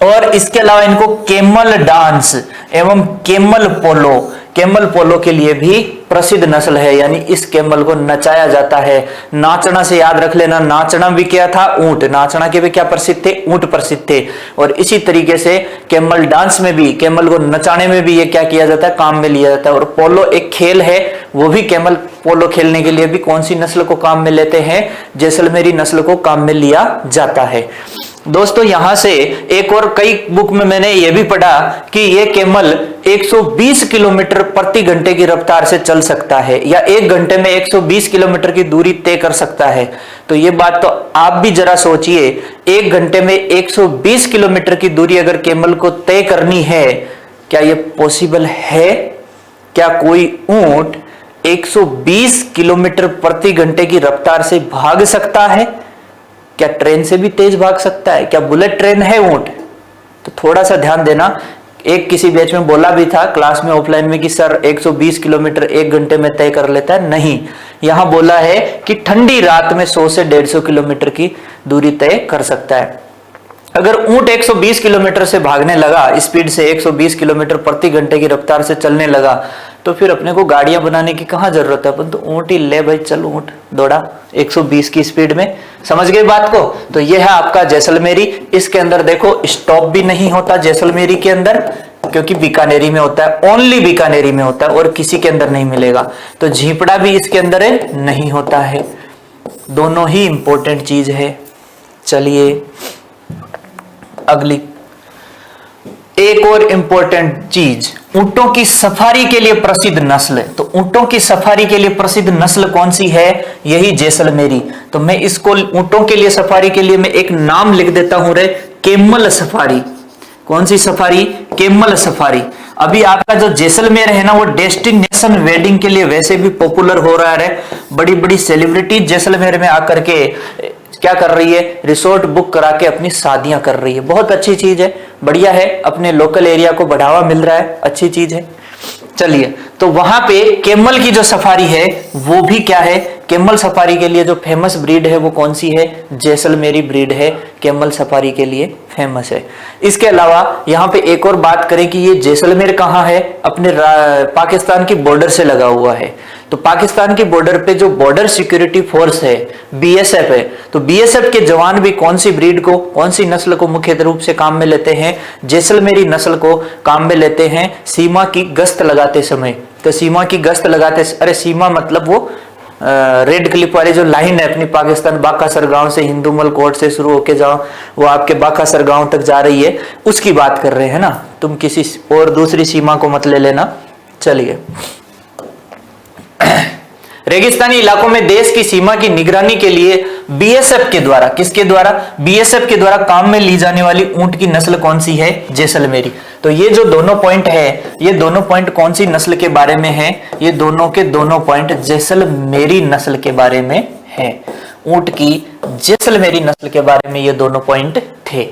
और इसके अलावा इनको कैमल डांस एवं कैमल पोलो के लिए भी प्रसिद्ध नस्ल है। यानी इस कैमल को नचाया जाता है। नाचना से याद रख लेना, नाचना भी क्या था, ऊंट। नाचना के भी क्या प्रसिद्ध थे, ऊंट प्रसिद्ध थे। और इसी तरीके से कैमल डांस में भी, कैमल को नचाने में भी ये क्या किया जाता है, काम में लिया जाता है। और पोलो एक खेल है, वो भी कैमल पोलो खेलने के लिए भी कौन सी नस्ल को काम में लेते हैं, जैसलमेरी नस्ल को काम में लिया जाता है। दोस्तों यहां से एक और कई बुक में मैंने यह भी पढ़ा कि यह कैमल 120 किलोमीटर प्रति घंटे की रफ्तार से चल सकता है या एक घंटे में 120 किलोमीटर की दूरी तय कर सकता है। तो यह बात तो आप भी जरा सोचिए, एक घंटे में 120 किलोमीटर की दूरी अगर कैमल को तय करनी है, क्या यह पॉसिबल है? क्या कोई ऊंट 120 किलोमीटर प्रति घंटे की रफ्तार से भाग सकता है? क्या ट्रेन से भी तेज भाग सकता है? क्या बुलेट ट्रेन है ऊंट? तो थोड़ा सा ध्यान देना। एक किसी बैच में बोला भी था क्लास में ऑफलाइन में कि सर 120 किलोमीटर एक घंटे में तय कर लेता है। नहीं, यहां बोला है कि ठंडी रात में 100 से 150 किलोमीटर की दूरी तय कर सकता है। अगर ऊंट 120 किलोमीटर से भागने लगा, स्पीड से 120 किलोमीटर प्रति घंटे की रफ्तार से चलने लगा, तो फिर अपने को गाड़ियां बनाने की कहां जरूरत है, अपन तो ऊंट ही ले भाई, चल ऊंट दौड़ा 120 की स्पीड में। समझ गए बात को? तो यह है आपका जैसलमेरी। इसके अंदर देखो स्टॉप भी नहीं होता जैसलमेरी के अंदर, क्योंकि बीकानेरी में होता है, ओनली बीकानेरी में होता है और किसी के अंदर नहीं मिलेगा। तो झीपड़ा भी इसके अंदर है, नहीं होता है। दोनों ही इंपॉर्टेंट चीज है। चलिए अगली एक और इंपॉर्टेंट चीज, ऊंटों की सफारी के लिए प्रसिद्ध नस्ल। तो ऊंटों की सफारी के लिए प्रसिद्ध नस्ल कौन सी है? यही जैसलमेरी। तो मैं इसको ऊंटों के लिए सफारी के लिए मैं एक नाम लिख देता हूं रे, कैमल सफारी। कौन सी सफारी? Camel safari. अभी आपका जो जैसलमेर है ना, वो डेस्टिनेशन वेडिंग के लिए वैसे भी पॉपुलर हो रहा है। बड़ी बड़ी सेलिब्रिटी जैसलमेर में आकर के क्या कर रही है, रिसोर्ट बुक करा के अपनी शादियां कर रही है। बहुत अच्छी चीज है, बढ़िया है, अपने लोकल एरिया को बढ़ावा मिल रहा है, अच्छी चीज है। चलिए, तो वहां पे कैमल की जो सफारी है वो भी क्या है, कैमल सफारी के लिए जो फेमस ब्रीड है वो कौन सी है? जैसलमेरी ब्रीड है, कैमल सफारी के लिए फेमस है। इसके अलावा यहाँ पे एक और बात करें कि ये जैसलमेर कहाँ है? अपने पाकिस्तान की बॉर्डर से लगा हुआ है। तो पाकिस्तान की बॉर्डर पे जो बॉर्डर सिक्योरिटी फोर्स है, बीएसएफ है, तो बीएसएफ के जवान भी कौन सी ब्रीड को, कौन सी नस्ल को मुख्य रूप से काम में लेते हैं? जैसलमेरी नस्ल को काम में लेते हैं सीमा की गश्त लगाते समय। तो सीमा की गश्त लगाते, अरे सीमा मतलब वो रेड क्लिप वाली जो लाइन है अपनी पाकिस्तान बाकासर गांव से हिंदूमल कोर्ट से शुरू होके जाओ, वो आपके बाकासर गांव तक जा रही है, उसकी बात कर रहे हैं ना। तुम किसी और दूसरी सीमा को मत ले लेना। चलिए, रेगिस्तानी इलाकों में देश की सीमा की निगरानी के लिए बीएसएफ के द्वारा, किसके द्वारा? बीएसएफ के द्वारा काम में ली जाने वाली ऊंट की नस्ल कौन सी है? जैसलमेरी। तो ये जो दोनों पॉइंट है, ये दोनों पॉइंट कौन सी नस्ल के बारे में है? ये दोनों के दोनों पॉइंट जैसलमेरी नस्ल के बारे में है। ऊंट की जैसलमेरी नस्ल के बारे में ये दोनों पॉइंट थे।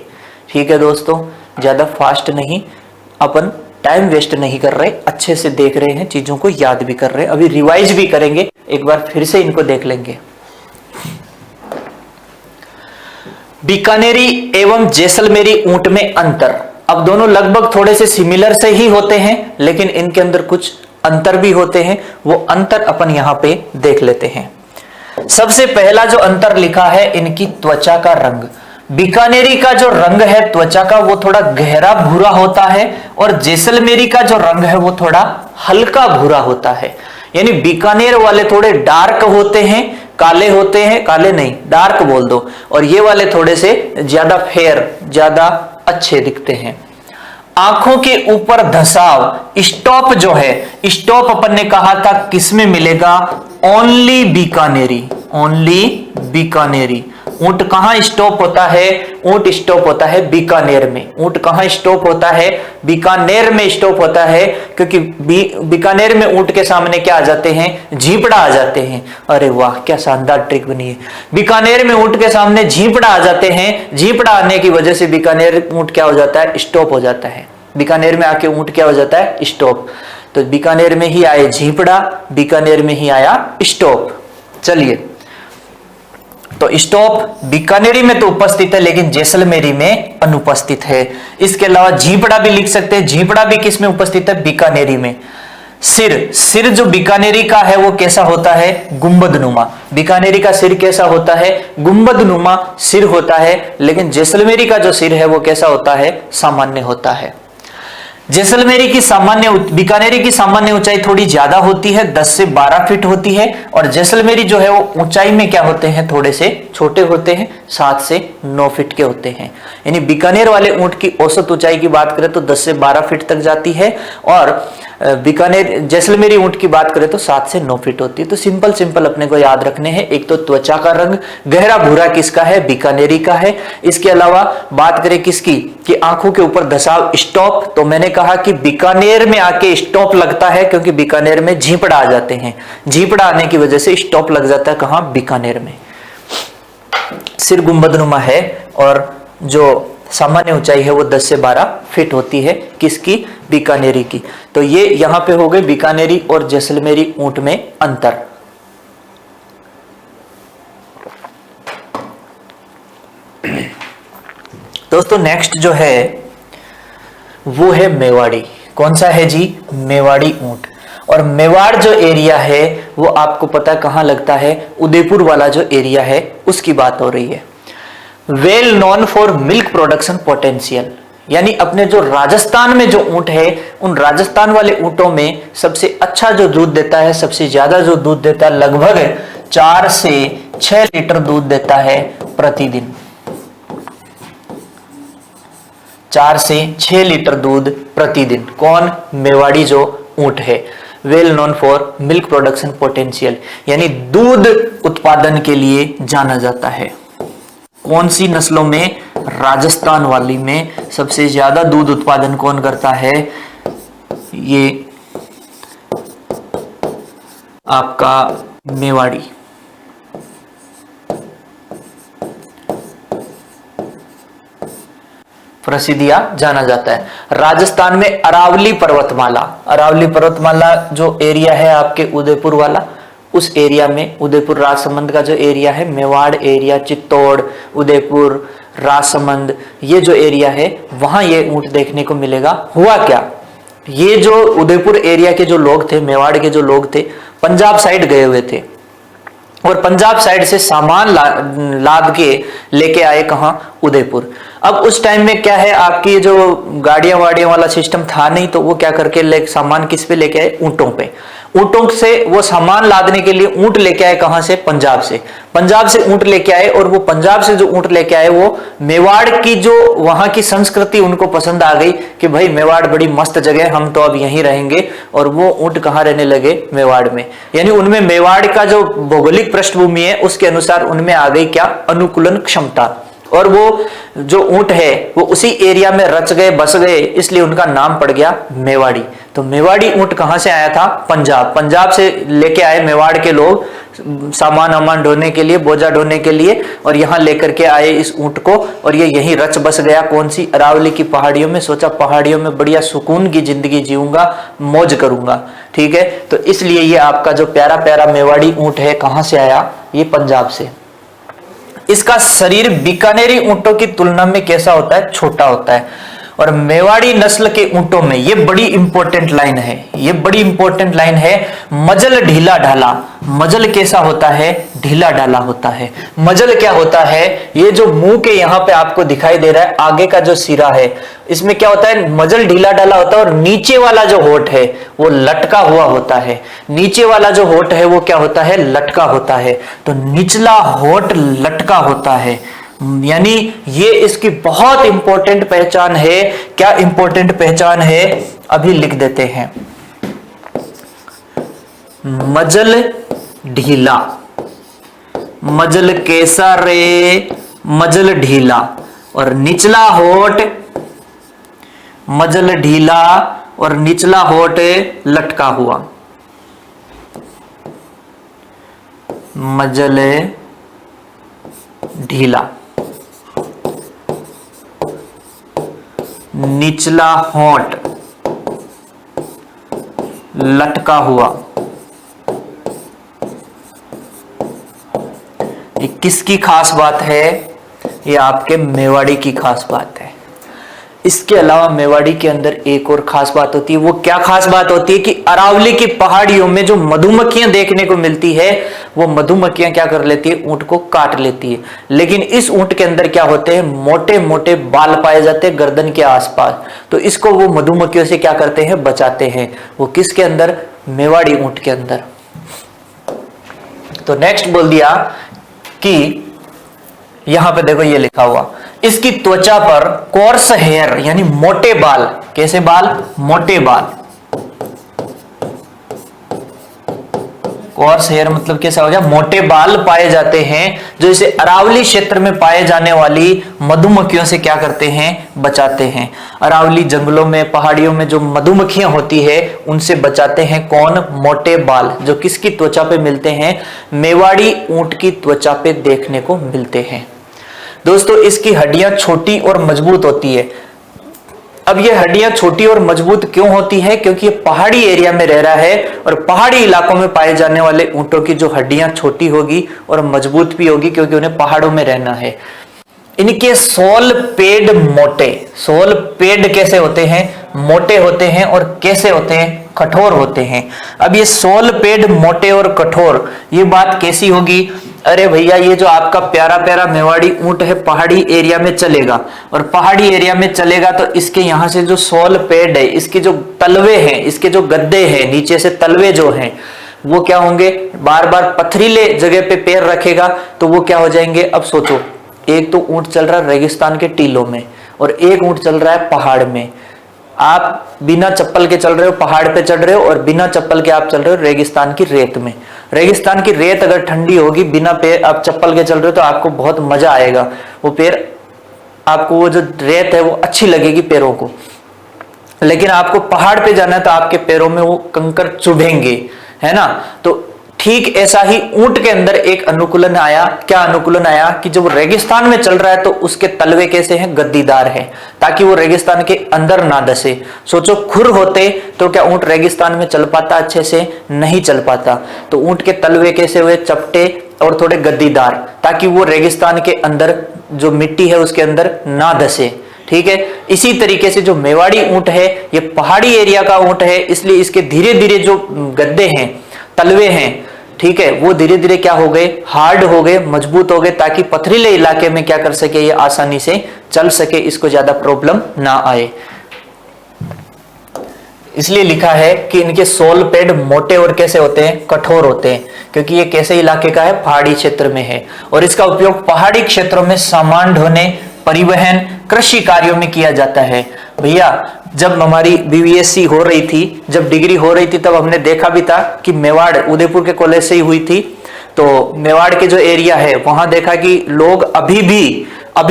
ठीक है दोस्तों, ज्यादा फास्ट नहीं, अपन टाइम वेस्ट नहीं कर रहे, अच्छे से देख रहे हैं, चीजों को याद भी कर रहे हैं। अभी रिवाइज भी करेंगे, एक बार फिर से इनको देख लेंगे। बीकानेरी एवं जैसलमेरी ऊंट में अंतर। अब दोनों लगभग थोड़े से सिमिलर से ही होते हैं, लेकिन इनके अंदर कुछ अंतर भी होते हैं। वो अंतर अपन यहां पे देख लेते हैं। सबसे पहला जो अंतर लिखा है, इनकी त्वचा का रंग। बीकानेरी का जो रंग है त्वचा का, वो थोड़ा गहरा भूरा होता है, और जैसलमेरी का जो रंग है वो थोड़ा हल्का भूरा होता है। यानी बीकानेर वाले थोड़े डार्क होते हैं, काले होते हैं, काले नहीं डार्क बोल दो, और ये वाले थोड़े से ज्यादा फेयर, ज्यादा अच्छे दिखते हैं। आंखों के ऊपर धसाव, स्टॉप जो है, स्टॉप अपन ने कहा था किसमें मिलेगा? ओनली बीकानेरी, ओनली बीकानेरी। ऊंट कहां स्टॉप होता है? ऊंट स्टॉप होता है बीकानेर में। ऊंट कहां स्टॉप होता है? बीकानेर में स्टॉप होता है, क्योंकि बीकानेर में ऊंट के सामने क्या आ जाते हैं? झीपड़ा आ जाते हैं। अरे वाह, क्या शानदार ट्रिक बनी है। बीकानेर में ऊंट के सामने झीपड़ा आ जाते हैं। झीपड़ा आने की वजह से बीकानेर ऊंट क्या हो जाता है? स्टॉप हो जाता है। बीकानेर में आके ऊंट क्या हो जाता है? स्टॉप। तो बीकानेर में ही आए झीपड़ा, बीकानेर में ही आया स्टॉप। चलिए, तो स्टॉप बीकानेरी में तो उपस्थित है, लेकिन जैसलमेरी में अनुपस्थित है। इसके अलावा झीपड़ा भी लिख सकते हैं। झीपड़ा भी किस में उपस्थित है? बीकानेरी में। सिर, सिर जो बीकानेरी का है वो कैसा होता है? गुंबदनुमा। बीकानेरी का सिर कैसा होता है? गुंबदनुमा सिर होता है, लेकिन जैसलमेरी का जो सिर है वो कैसा होता है? सामान्य होता है। जैसलमेरी की सामान्य, बीकानेरी की सामान्य ऊंचाई थोड़ी ज्यादा होती है, 10 से 12 फीट होती है, और जैसलमेरी जो है वो ऊंचाई में क्या होते हैं? थोड़े से छोटे होते हैं, 7 से 9 फीट के होते हैं। यानी बीकानेर वाले ऊंट की औसत ऊंचाई की बात करें तो 10 से 12 फीट तक जाती है, और बीकानेर जैसलमेरी ऊंट की बात करें तो 7 से 9 फीट होती है। तो सिंपल सिंपल अपने को याद रखने हैं। एक तो त्वचा का रंग गहरा भूरा किसका है? बीकानेरी का है। इसके अलावा बात करें किसकी? कि आंखों के ऊपर धसाव, स्टॉप, तो मैंने कहा कि बीकानेर में आके स्टॉप लगता है, क्योंकि बीकानेर में झीपड़ा आ जाते हैं। झीपड़ा आने की वजह से स्टॉप लग जाता है। कहां? बीकानेर में। सिर गुंबदनुमा है, और जो सामान्य ऊंचाई है वो 10 से 12 फीट होती है। किसकी? बीकानेरी की। तो ये यहां पे हो गए बीकानेरी और जैसलमेरी ऊंट में अंतर। दोस्तों नेक्स्ट जो है वो है मेवाड़ी। कौन सा है जी? मेवाड़ी ऊंट। और मेवाड़ जो एरिया है वो आपको पता कहां लगता है? उदयपुर वाला जो एरिया है उसकी बात हो रही है। Well known for milk production potential, यानी अपने जो राजस्थान में जो ऊंट है, उन राजस्थान वाले ऊंटों में सबसे अच्छा जो दूध देता है, सबसे ज्यादा जो दूध देता है, लगभग 4 से 6 लीटर दूध देता है प्रतिदिन। 4 से 6 लीटर दूध प्रतिदिन। कौन? मेवाड़ी जो ऊंट है। Well known for milk production potential, यानी दूध उत्पादन के लिए जाना जाता है। कौन सी नस्लों में? राजस्थान वाली में सबसे ज्यादा दूध उत्पादन कौन करता है? ये आपका मेवाड़ी। प्रसिद्धिया जाना जाता है। राजस्थान में अरावली पर्वतमाला, अरावली पर्वतमाला जो एरिया है आपके उदयपुर वाला, उस एरिया में, उदयपुर राजसमंद का जो एरिया है, मेवाड़ एरिया, चित्तौड़, उदयपुर, राजसमंद, ये जो एरिया है वहां ये ऊंट देखने को मिलेगा। हुआ क्या, ये जो उदयपुर एरिया के जो लोग थे, मेवाड़ के जो लोग थे, पंजाब साइड गए हुए थे और पंजाब साइड से सामान लाद के लेके आए कहां, उदयपुर। अब उस टाइम में क्या है, आपकी जो गाड़ियां वाड़ियां वाला सिस्टम था नहीं, तो वो क्या करके सामान किस पे लेके आए, ऊंटों पे। ऊंटों से वो सामान लादने के लिए ऊंट लेके आए कहां से, पंजाब से। पंजाब से ऊंट लेके आए और वो पंजाब से जो ऊंट लेके आए वो मेवाड़ की जो वहां की संस्कृति उनको पसंद आ गई कि भाई मेवाड़ बड़ी मस्त जगह है, हम तो अब यहीं रहेंगे। और वो ऊंट कहां रहने लगे, मेवाड़ में। यानी उनमें मेवाड़ का जो भौगोलिक पृष्ठभूमि है उसके अनुसार उनमें आ गई क्या, अनुकूलन क्षमता। और वो जो ऊंट है वो उसी एरिया में रच गए, बस गए, इसलिए उनका नाम पड़ गया मेवाड़ी। तो मेवाड़ी ऊंट कहां से आया था, पंजाब। पंजाब से लेके आए मेवाड़ के लोग सामान वामान ढोने के लिए, बोझा ढोने के लिए, और यहां लेकर के आए इस ऊंट को, और ये यहीं रच बस गया। कौन सी, अरावली की पहाड़ियों में। सोचा पहाड़ियों में बढ़िया सुकून की जिंदगी जीऊंगा, मौज करूंगा, ठीक है। तो इसलिए ये आपका जो प्यारा प्यारा मेवाड़ी ऊंट है कहां से आया, ये पंजाब से। इसका शरीर बीकानेरी ऊंटों की तुलना में कैसा होता है, छोटा होता है। और मेवाड़ी नस्ल के ऊंटों में, ये बड़ी इंपॉर्टेंट लाइन है, ये बड़ी इंपॉर्टेंट लाइन है, मजल ढीला ढाला। मजल कैसा होता है, ढीला ढाला होता है। मजल क्या होता है, ये जो मुंह के यहां पे आपको दिखाई दे रहा है, आगे का जो सिरा है, इसमें क्या होता है, मजल ढीला ढाला होता है। और नीचे वाला जो होठ है वो लटका हुआ होता है। नीचे वाला जो होठ है वो क्या होता है, लटका होता है। तो निचला होठ लटका होता है, यानी ये इसकी बहुत इंपॉर्टेंट पहचान है। क्या इंपॉर्टेंट पहचान है, अभी लिख देते हैं। मजल ढीला, मजल कैसा रे, मजल ढीला। और निचला होठ, मजल ढीला और निचला होठ लटका हुआ। मजल ढीला, निचला होंठ लटका हुआ। ये किसकी खास बात है, ये आपके मेवाड़ी की खास बात है। इसके अलावा मेवाड़ी के अंदर एक और खास बात होती है। वो क्या खास बात होती है कि अरावली की पहाड़ियों में जो मधुमक्खियां देखने को मिलती है, वो मधुमक्खियां क्या कर लेती है, ऊंट को काट लेती है। लेकिन इस ऊंट के अंदर क्या होते हैं, मोटे मोटे बाल पाए जाते हैं गर्दन के आसपास। तो इसको वो मधुमक्खियों से क्या करते हैं, बचाते हैं। वो किसके अंदर, मेवाड़ी ऊंट के अंदर। तो नेक्स्ट बोल दिया कि यहां पे देखो ये लिखा हुआ, इसकी त्वचा पर कोर्स हेयर यानी मोटे बाल। कैसे बाल, मोटे बाल। कोर्स हेयर मतलब कैसा हो गया, मोटे बाल पाए जाते हैं, जो इसे अरावली क्षेत्र में पाए जाने वाली मधुमक्खियों से क्या करते हैं, बचाते हैं। अरावली जंगलों में, पहाड़ियों में जो मधुमक्खियां होती है उनसे बचाते हैं कौन, मोटे बाल, जो किसकी त्वचा पे मिलते हैं, मेवाड़ी ऊंट की त्वचा पे देखने को मिलते हैं। दोस्तों इसकी हड्डियां छोटी और मजबूत होती है। अब ये हड्डियां छोटी और मजबूत क्यों होती है, क्योंकि ये पहाड़ी एरिया में रह रहा है और पहाड़ी इलाकों में पाए जाने वाले ऊंटों की जो हड्डियां छोटी होगी और मजबूत भी होगी, क्योंकि उन्हें पहाड़ों में रहना है। इनके सोल पेड मोटे, सोल पेड कैसे होते हैं, मोटे होते हैं। और कैसे होते हैं, कठोर होते हैं। अब ये सोल पेड मोटे और कठोर, ये बात कैसी होगी, अरे भैया ये जो आपका प्यारा प्यारा मेवाड़ी ऊंट है पहाड़ी एरिया में चलेगा, और पहाड़ी एरिया में चलेगा तो इसके यहां से जो सोल पेड है, इसके जो तलवे हैं, इसके जो गद्दे हैं, नीचे से तलवे जो हैं वो क्या होंगे, बार बार पथरीले जगह पे पैर रखेगा तो वो क्या हो जाएंगे। अब सोचो, एक तो ऊंट चल रहा है रेगिस्तान के टीलों में और एक ऊंट चल रहा है पहाड़ में। आप बिना चप्पल के चल रहे हो, पहाड़ पे चढ़ रहे हो, और बिना चप्पल के आप चल रहे हो रेगिस्तान की रेत में। रेगिस्तान की रेत अगर ठंडी होगी, बिना पैर आप चप्पल के चल रहे हो तो आपको बहुत मजा आएगा। वो पैर आपको, वो जो रेत है वो अच्छी लगेगी पैरों को। लेकिन आपको पहाड़ पे जाना है तो आपके पैरों में वो कंकर चुभेंगे, है ना। तो ठीक ऐसा ही ऊंट के अंदर एक अनुकूलन आया। क्या अनुकूलन आया कि जब रेगिस्तान में चल रहा है तो उसके तलवे कैसे हैं, गद्दीदार है, ताकि वो रेगिस्तान के अंदर ना धसे। सोचो खुर होते तो क्या ऊंट रेगिस्तान में चल पाता, अच्छे से नहीं चल पाता। तो ऊंट के तलवे कैसे हुए, चपटे और थोड़े गद्दीदार, ताकि वो रेगिस्तान के अंदर जो मिट्टी है उसके अंदर ना धसे। ठीक है, इसी तरीके से जो मेवाड़ी ऊंट है ये पहाड़ी एरिया का ऊंट है, इसलिए इसके धीरे धीरे जो गद्दे हैं, तलवे हैं, ठीक है, वो धीरे धीरे क्या हो गए, हार्ड हो गए, मजबूत हो गए, ताकि पथरीले इलाके में क्या कर सके, ये आसानी से चल सके, इसको ज्यादा प्रॉब्लम ना आए। इसलिए लिखा है कि इनके सोल पैड मोटे और कैसे होते हैं, कठोर होते हैं, क्योंकि ये कैसे इलाके का है, पहाड़ी क्षेत्र में है। और इसका उपयोग पहाड़ी क्षेत्रों में सामान ढोने, परिवहन, कृषि कार्यों में किया जाता है। भैया जब हमारी बीवीएससी हो रही थी, जब डिग्री हो रही थी, तब हमने देखा भी था कि मेवाड़ उदयपुर के कॉलेज से ही हुई थी, तो मेवाड़ के जो एरिया है वहां देखा कि लोग अभी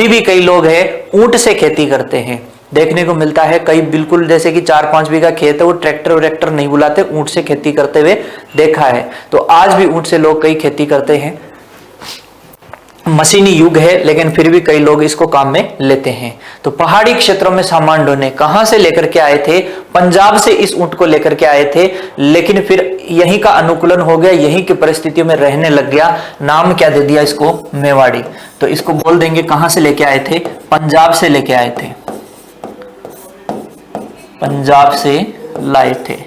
भी कई लोग हैं ऊंट से खेती करते हैं, देखने को मिलता है। कई बिल्कुल जैसे कि 4-5 बीघा खेत है, वो ट्रैक्टर नहीं बुलाते, ऊंट से खेती करते हुए देखा है। तो आज भी ऊंट से लोग कई खेती करते हैं। मशीनी युग है लेकिन फिर भी कई लोग इसको काम में लेते हैं। तो पहाड़ी क्षेत्रों में सामान ढोने कहां से लेकर के आए थे, पंजाब से इस ऊंट को लेकर के आए थे, लेकिन फिर यहीं का अनुकूलन हो गया, यहीं की परिस्थितियों में रहने लग गया। नाम क्या दे दिया इसको, मेवाड़ी। तो इसको बोल देंगे कहां से लेके आए थे, पंजाब से लेके आए थे, पंजाब से लाए थे,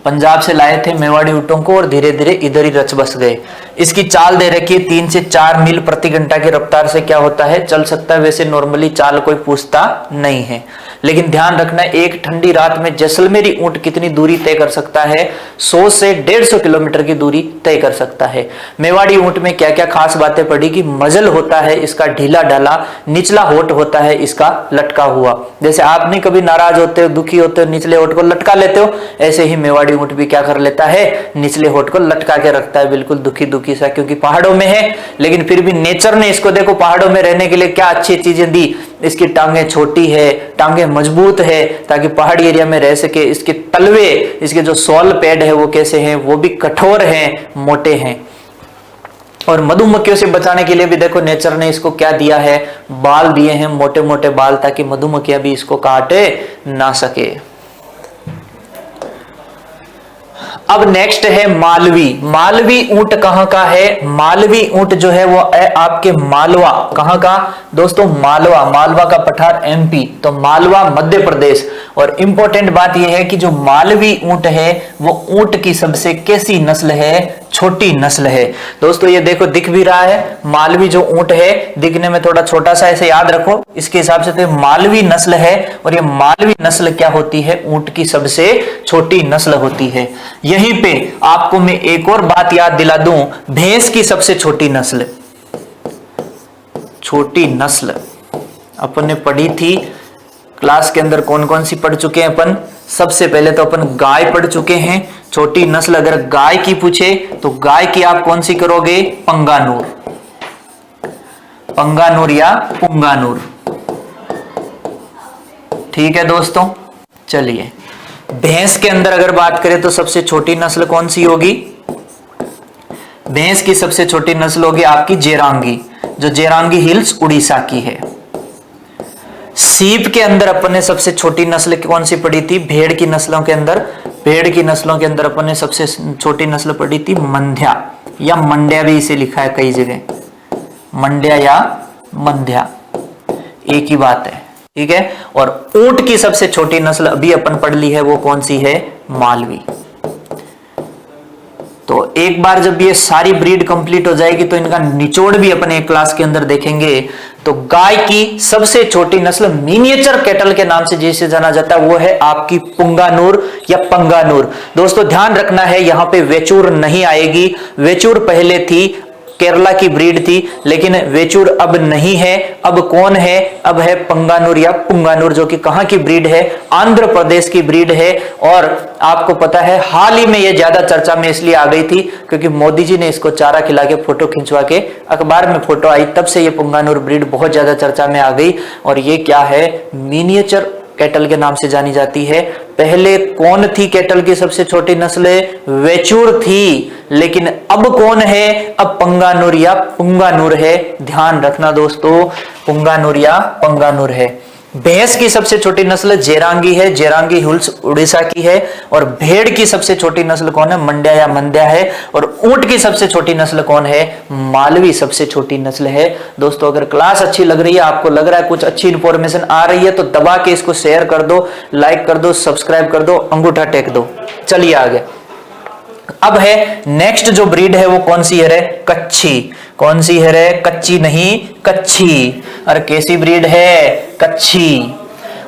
पंजाब से लाए थे मेवाड़ी ऊंटों को, और धीरे धीरे इधर ही रच बस गए। इसकी चाल दे रखी है 3 से 4 मील प्रति घंटा की रफ्तार से क्या होता है, चल सकता है। वैसे नॉर्मली चाल कोई पूछता नहीं है, लेकिन ध्यान रखना एक ठंडी रात में जैसलमेरी ऊंट कितनी दूरी तय कर सकता है, 100 से 150 किलोमीटर की दूरी तय कर सकता है। मेवाड़ी ऊंट में क्या क्या खास बातें पड़ी कि मजल होता है इसका ढीला ढाला, निचला होठ होता है इसका लटका हुआ। जैसे आप नहीं कभी नाराज होते हो, दुखी होते हो, निचले होठ को लटका लेते हो, ऐसे ही मेवाड़ी ऊंट भी क्या कर लेता है, निचले होठ को लटका के रखता है, बिल्कुल दुखी दुखी सा, क्योंकि पहाड़ों में है। लेकिन फिर भी नेचर ने इसको देखो पहाड़ों में रहने के लिए क्या अच्छी चीजें दी। इसकी टांगे छोटी है, टांगे मजबूत है, ताकि पहाड़ी एरिया में रह सके। इसके तलवे, इसके जो सोल पैड है वो कैसे हैं, वो भी कठोर हैं, मोटे हैं। और मधुमक्खियों से बचाने के लिए भी देखो नेचर ने इसको क्या दिया है, बाल दिए हैं, मोटे मोटे बाल, ताकि मधुमक्खियां भी इसको काटे ना सके। अब नेक्स्ट है मालवी। मालवी ऊंट कहां का है, मालवी ऊंट जो है वो है आपके मालवा। कहां का दोस्तों, मालवा, मालवा का पठार एमपी, तो मालवा मध्य प्रदेश। और इंपॉर्टेंट बात यह है कि जो मालवी ऊंट है वो ऊंट की सबसे कैसी नस्ल है, छोटी नस्ल है। दोस्तों ये देखो दिख भी रहा है, मालवी जो ऊंट है दिखने में थोड़ा छोटा सा, ऐसे याद रखो इसके हिसाब से, तो मालवी नस्ल है। और ये मालवी नस्ल क्या होती है, ऊंट की सबसे छोटी नस्ल होती है। यहीं पे आपको मैं एक और बात याद दिला दूं, भैंस की सबसे छोटी नस्ल, छोटी नस्ल अपन ने पढ़ी थी क्लास के अंदर, कौन कौन सी पढ़ चुके हैं अपन। सबसे पहले तो अपन गाय पढ़ चुके हैं, छोटी नस्ल अगर गाय की पूछे तो गाय की आप कौन सी करोगे, पंगानूर, पंगानूर या पुंगानूर। ठीक है दोस्तों, चलिए भैंस के अंदर अगर बात करें तो सबसे छोटी नस्ल कौन सी होगी, भैंस की सबसे छोटी नस्ल होगी आपकी जेरांगी, जो जेरांगी हिल्स उड़ीसा की है। सीप के अंदर अपन ने सबसे छोटी नस्ल कौन सी पढ़ी थी, भेड़ की नस्लों के अंदर, भेड़ की नस्लों के अंदर अपन ने सबसे छोटी नस्ल पढ़ी थी मंध्या, या मंड्या भी इसे लिखा है कई जगह, मंड्या या मंध्या एक ही बात है। ठीक है, और ऊंट की सबसे छोटी नस्ल अभी अपन पढ़ ली है, वो कौन सी है, मालवी। तो एक बार जब ये सारी ब्रीड कंप्लीट हो जाएगी तो इनका निचोड़ भी अपन एक क्लास के अंदर देखेंगे। तो गाय की सबसे छोटी नस्ल मिनिएचर कैटल के नाम से जिसे जाना जाता है वो है आपकी पुंगानूर या पंगानूर। दोस्तों ध्यान रखना है, यहां पे वेचूर नहीं आएगी। वेचूर पहले थी, केरला की ब्रीड थी, लेकिन वेचूर अब नहीं है। अब कौन है, अब है पंगानूर या पुंगानूर, जो कि कहां की ब्रीड है, आंध्र प्रदेश की ब्रीड है। और आपको पता है हाल ही में ये ज्यादा चर्चा में इसलिए आ गई थी क्योंकि मोदी जी ने इसको चारा खिला के फोटो खिंचवा के अखबार में फोटो आई, तब से ये पुंगानूर ब्रीड बहुत ज्यादा चर्चा में आ गई। और ये क्या है, मिनिएचर कैटल के नाम से जानी जाती है। पहले कौन थी कैटल की सबसे छोटी नस्ल? वेचूर थी, लेकिन अब कौन है? अब पंगानुर या पुंगानुर है। ध्यान रखना दोस्तों, पुंगानुर या पंगानुर है। भैंस की सबसे छोटी नस्ल जेरांगी है, जेरांगी हिल्स उड़ीसा की है। और भेड़ की सबसे छोटी नस्ल कौन है? मंड्या या मंद्या है। और ऊंट की सबसे छोटी नस्ल कौन है? मालवी सबसे छोटी नस्ल है। दोस्तों अगर क्लास अच्छी लग रही है, आपको लग रहा है कुछ अच्छी इंफॉर्मेशन आ रही है, तो दबा के इसको शेयर कर दो, लाइक कर दो, सब्सक्राइब कर दो, अंगूठा टेक दो। चलिए आगे। अब है नेक्स्ट जो ब्रीड है वो कौन सी है रे? कच्छी। कौन सी है रे? कच्ची नहीं, कच्छी। और कैसी ब्रीड है? कच्छी।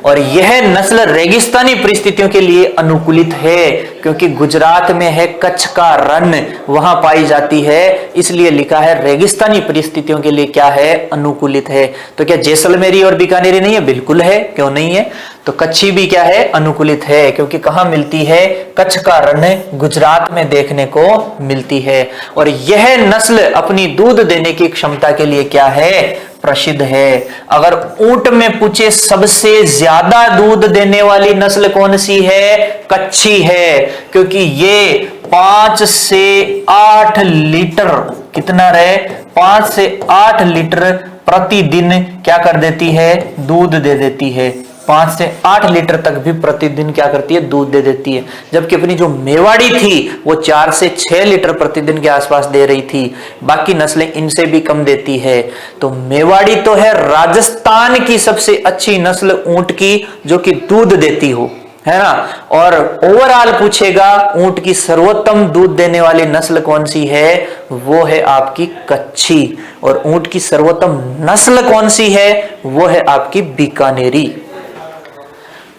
और यह नस्ल रेगिस्तानी परिस्थितियों के लिए अनुकूलित है, क्योंकि गुजरात में है कच्छ का रण, वहां पाई जाती है, इसलिए लिखा है रेगिस्तानी परिस्थितियों के लिए क्या है? अनुकूलित है। तो क्या जैसलमेरी और बीकानेरी नहीं है? बिल्कुल है, क्यों नहीं है? तो कच्छी भी क्या है? अनुकूलित है, क्योंकि कहां मिलती है? कच्छ का रण गुजरात में देखने को मिलती है। और यह नस्ल अपनी दूध देने की क्षमता के लिए क्या है? प्रसिद्ध है। अगर ऊंट में पूछे सबसे ज्यादा दूध देने वाली नस्ल कौन सी है? कच्छी है, क्योंकि ये 5 से 8 लीटर, कितना रहे? 5 से 8 लीटर प्रतिदिन क्या कर देती है? दूध दे देती है। 5 से 8 लीटर तक भी प्रतिदिन क्या करती है? दूध दे देती है। जबकि अपनी जो मेवाड़ी थी वो 4 से 6 लीटर प्रतिदिन के आसपास दे रही थी। बाकी नस्लें इनसे भी कम देती है। तो मेवाड़ी तो है राजस्थान की सबसे अच्छी नस्ल ऊंट की, जो कि दूध देती हो, है ना। और ओवरऑल पूछेगा ऊंट की सर्वोत्तम दूध देने वाली नस्ल कौन सी है? वो है आपकी कच्छी। और ऊंट की सर्वोत्तम नस्ल कौन सी है? वो है आपकी बीकानेरी।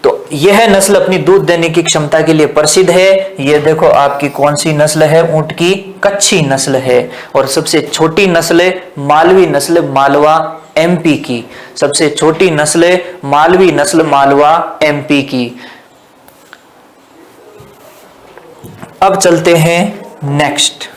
तो यह नस्ल अपनी दूध देने की क्षमता के लिए प्रसिद्ध है। ये देखो आपकी कौन सी नस्ल है? ऊंट की कच्छी नस्ल है। और सबसे छोटी नस्ल मालवी नस्ल, मालवा एमपी की। सबसे छोटी नस्ल मालवी नस्ल, मालवा एमपी की। अब चलते हैं नेक्स्ट।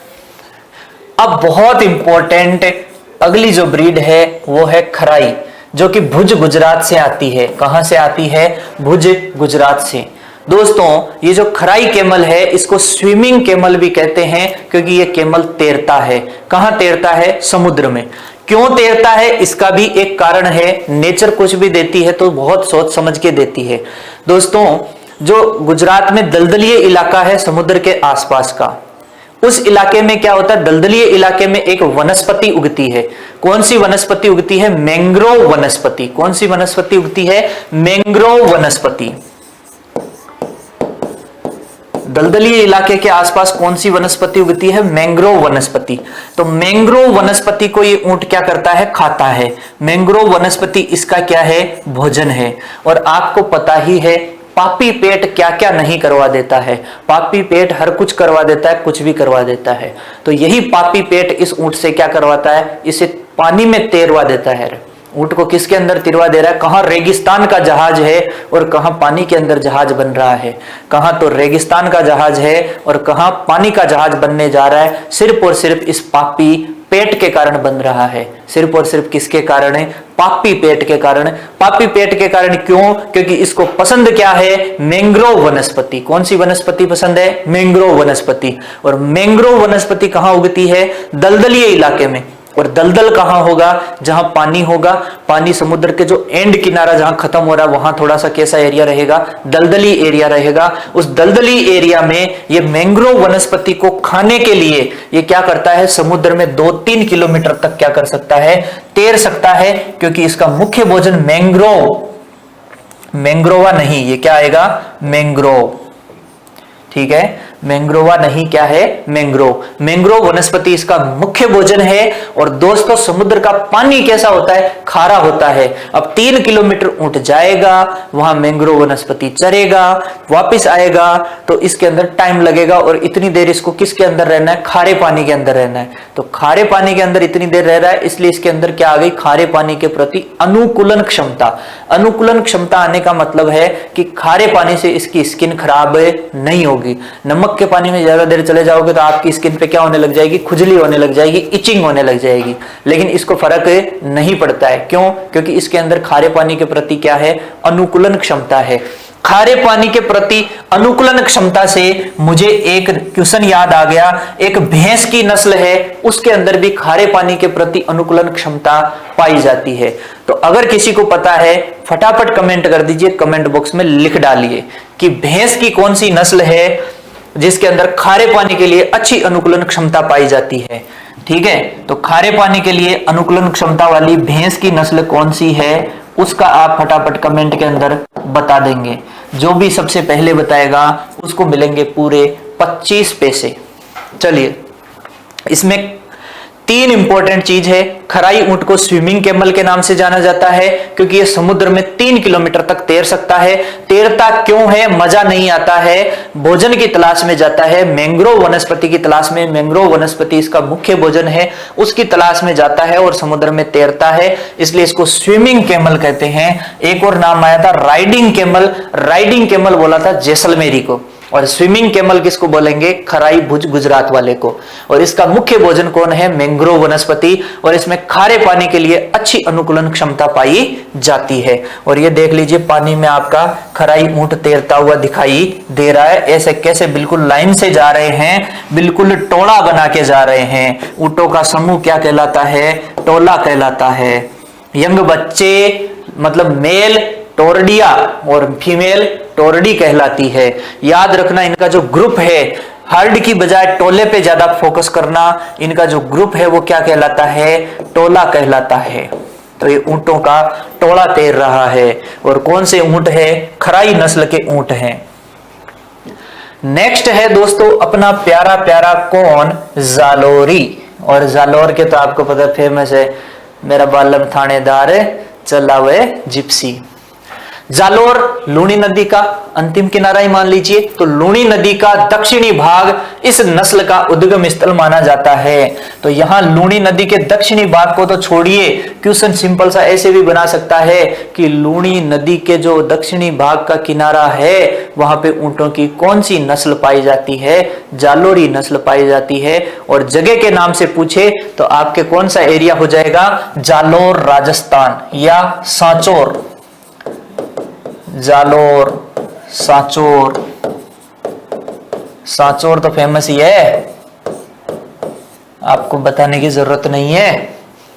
अब बहुत इंपॉर्टेंट अगली जो ब्रीड है वो है खराई, जो कि भुज गुजरात से आती है। कहां से आती है? भुज गुजरात से। दोस्तों ये जो खराई कैमल है इसको स्विमिंग कैमल भी कहते हैं, क्योंकि ये कैमल तैरता है। कहां तैरता है? समुद्र में। क्यों तैरता है? इसका भी एक कारण है। नेचर कुछ भी देती है तो बहुत सोच समझ के देती है। दोस्तों जो गुजरात में दलदलीय इलाका है समुद्र के आसपास का, उस इलाके में क्या होता है? दलदलीय इलाके में एक वनस्पति उगती है। कौन सी वनस्पति उगती है? मैंग्रोव वनस्पति। कौन सी वनस्पति उगती है? मैंग्रोव वनस्पति। दलदलीय इलाके के आसपास कौन सी वनस्पति उगती है? मैंग्रोव वनस्पति। तो मैंग्रोव वनस्पति को ये ऊंट क्या करता है? खाता है। मैंग्रोव वनस्पति इसका क्या है? भोजन है। और आपको पता ही है पापी पेट क्या क्या नहीं करवा देता है। पापी पेट हर कुछ करवा देता है, कुछ भी करवा देता है। तो यही पापी पेट इस ऊंट से क्या करवाता है? इसे पानी में तैरवा देता है। ऊंट को किसके अंदर तिरवा दे रहा है? कहां रेगिस्तान का जहाज है और कहां पानी के अंदर जहाज बन रहा है। कहां तो रेगिस्तान का जहाज है और कहां पानी का जहाज बनने जा रहा है। सिर्फ और सिर्फ इस पापी पेट के कारण बन रहा है। सिर्फ और सिर्फ किसके कारण है? पापी पेट के कारण। पापी पेट के कारण क्यों? क्योंकि इसको पसंद क्या है? मैंग्रोव वनस्पति। कौन सी वनस्पति पसंद है? मैंग्रोव वनस्पति। और मैंग्रोव वनस्पति कहां उगती है? दलदलीय इलाके में। और दलदल कहां होगा? जहां पानी होगा। पानी समुद्र के जो एंड किनारा जहां खत्म हो रहा है वहां थोड़ा सा कैसा एरिया रहेगा? दलदली एरिया रहेगा। उस दलदली एरिया में ये मैंग्रोव वनस्पति को खाने के लिए ये क्या करता है? समुद्र में 2-3 किलोमीटर तक क्या कर सकता है? तैर सकता है, क्योंकि इसका मुख्य भोजन मैंग्रोवा नहीं, ये क्या आएगा? मैंग्रोव। ठीक है, मैंग्रोवा नहीं, क्या है? मैंग्रोव। मैंग्रोव वनस्पति इसका मुख्य भोजन है। और दोस्तों समुद्र का पानी कैसा होता है? खारा होता है। अब 3 किलोमीटर ऊंट जाएगा, वहां मैंग्रोव वनस्पति चरेगा, वापस आएगा, तो इसके अंदर टाइम लगेगा। और इतनी देर इसको किसके अंदर रहना है? खारे पानी के अंदर रहना है। तो खारे पानी के अंदर इतनी देर रह रहा है, इसलिए इसके अंदर क्या आ गई? खारे पानी के प्रति अनुकूलन क्षमता। अनुकूलन क्षमता आने का मतलब है कि खारे पानी से इसकी स्किन खराब नहीं होगी। नमक नमक के पानी में ज्यादा देर चले जाओगे तो आपकी स्किन पे क्या होने लग जाएगी, खुजली होने लग जाएगी, इचिंग होने लग जाएगी। लेकिन इसको फर्क नहीं पड़ता है। क्यों? क्योंकि इसके अंदर खारे पानी के प्रति क्या है, अनुकूलन क्षमता है। खारे पानी के प्रति अनुकूलन क्षमता से मुझे एक क्वेश्चन याद आ गया। एक भैंस की नस्ल है, उसके अंदर भी खारे पानी के प्रति अनुकूलन क्षमता पाई जाती है। तो अगर किसी को पता है फटाफट कमेंट कर दीजिए, कमेंट बॉक्स में लिख डालिए कि भैंस की कौन सी नस्ल है जिसके अंदर खारे पानी के लिए अच्छी अनुकूलन क्षमता पाई जाती है। ठीक है, तो खारे पानी के लिए अनुकूलन क्षमता वाली भैंस की नस्ल कौन सी है, उसका आप फटाफट कमेंट के अंदर बता देंगे। जो भी सबसे पहले बताएगा उसको मिलेंगे पूरे 25 पैसे। चलिए, इसमें 3 इंपॉर्टेंट चीज है। खराई ऊंट को स्विमिंग कैमल के नाम से जाना जाता है क्योंकि ये समुद्र में 3 किलोमीटर तक तैर सकता है। तैरता क्यों है? मजा नहीं आता है, भोजन की तलाश में जाता है, मैंग्रोव वनस्पति की तलाश में। मैंग्रोव वनस्पति इसका मुख्य भोजन है, उसकी तलाश में जाता है और समुद्र में तैरता है, इसलिए इसको स्विमिंग कैमल कहते हैं। एक और नाम आया था राइडिंग कैमल। राइडिंग कैमल बोला था जैसलमेरी को, और स्विमिंग कैमल किसको बोलेंगे? खराई भुज गुजरात वाले को। और इसका मुख्य भोजन कौन है? मैंग्रोव वनस्पति। और इसमें खारे पानी के लिए अच्छी अनुकूलन क्षमता पाई जाती है। और ये देख लीजिए, पानी में आपका खराई ऊंट तैरता हुआ दिखाई दे रहा है। ऐसे कैसे बिल्कुल लाइन से जा रहे हैं, बिल्कुल टोला बना के जा रहे हैं। ऊंटों का समूह क्या कहलाता है? टोला कहलाता है। यंग बच्चे मतलब मेल टोरडिया और फीमेल टोरडी कहलाती है। याद रखना, इनका जो ग्रुप है, हर्ड की बजाय टोले पे ज्यादा फोकस करना। इनका जो ग्रुप है वो क्या कहलाता है? टोला कहलाता है। तो ये ऊंटों का टोला तैर रहा है। और कौन से ऊंट है? खराई नस्ल के ऊंट हैं। नेक्स्ट है दोस्तों अपना प्यारा प्यारा कौन? जालोरी। और जालोर के तो आपको पता फेमस है, मेरा बालम थानेदार चला हुए जिप्सी। जालोर लूणी नदी का अंतिम किनारा ही मान लीजिए। तो लूणी नदी का दक्षिणी भाग इस नस्ल का उद्गम स्थल माना जाता है। तो यहां लूणी नदी के दक्षिणी भाग को तो छोड़िए, क्वेश्चन सिंपल सा ऐसे भी बना सकता है कि लूणी नदी के जो दक्षिणी भाग का किनारा है वहां पे ऊंटों की कौन सी नस्ल पाई जाती है? जालोरी नस्ल पाई जाती है। और जगह के नाम से पूछे तो आपके कौन सा एरिया हो जाएगा? जालोर राजस्थान या सांचौर। जालोर, सांचौर। सांचौर तो फेमस ही है, आपको बताने की जरूरत नहीं है।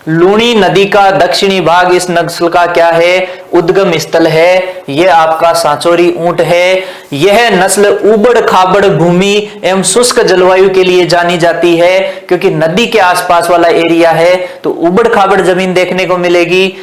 लूणी नदी का दक्षिणी भाग इस नस्ल का क्या है? उद्गम स्थल है। यह आपका सांचौरी ऊंट है। यह नस्ल उबड़ खाबड़ भूमि एवं शुष्क जलवायु के लिए जानी जाती है, क्योंकि नदी के आसपास वाला एरिया है तो उबड़ खाबड़ जमीन देखने को मिलेगी।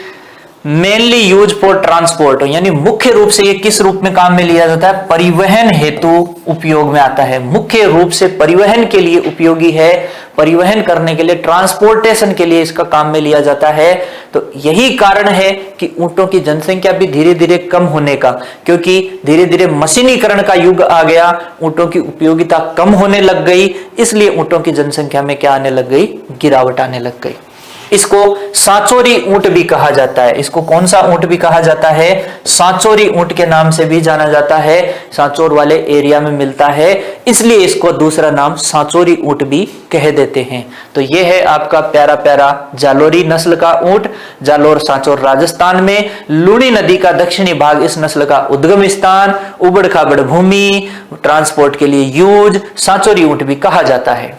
मेनली यूज फॉर ट्रांसपोर्ट, यानी मुख्य रूप से ये किस रूप में काम में लिया जाता है? परिवहन हेतु उपयोग में आता है। मुख्य रूप से परिवहन के लिए उपयोगी है, परिवहन करने के लिए, ट्रांसपोर्टेशन के लिए इसका काम में लिया जाता है। तो यही कारण है कि ऊंटों की जनसंख्या भी धीरे धीरे कम होने का, क्योंकि धीरे धीरे मशीनीकरण का युग आ गया, ऊंटों की उपयोगिता कम होने लग गई, इसलिए ऊंटों की जनसंख्या में क्या आने लग गई? गिरावट आने लग गई। इसको सांचौरी ऊंट भी कहा जाता है। इसको कौन सा ऊंट भी कहा जाता है? सांचौरी ऊंट के नाम से भी जाना जाता है। सांचौर वाले एरिया में मिलता है, इसलिए इसको दूसरा नाम सांचौरी ऊंट भी कह देते हैं। तो यह है आपका प्यारा प्यारा जालोरी नस्ल का ऊंट। जालोर सांचौर राजस्थान में। लूणी नदी का दक्षिणी भाग इस नस्ल का उद्गम स्थान, उबड़ खाबड़ भूमि, ट्रांसपोर्ट के लिए यूज, सांचौरी ऊंट भी कहा जाता है।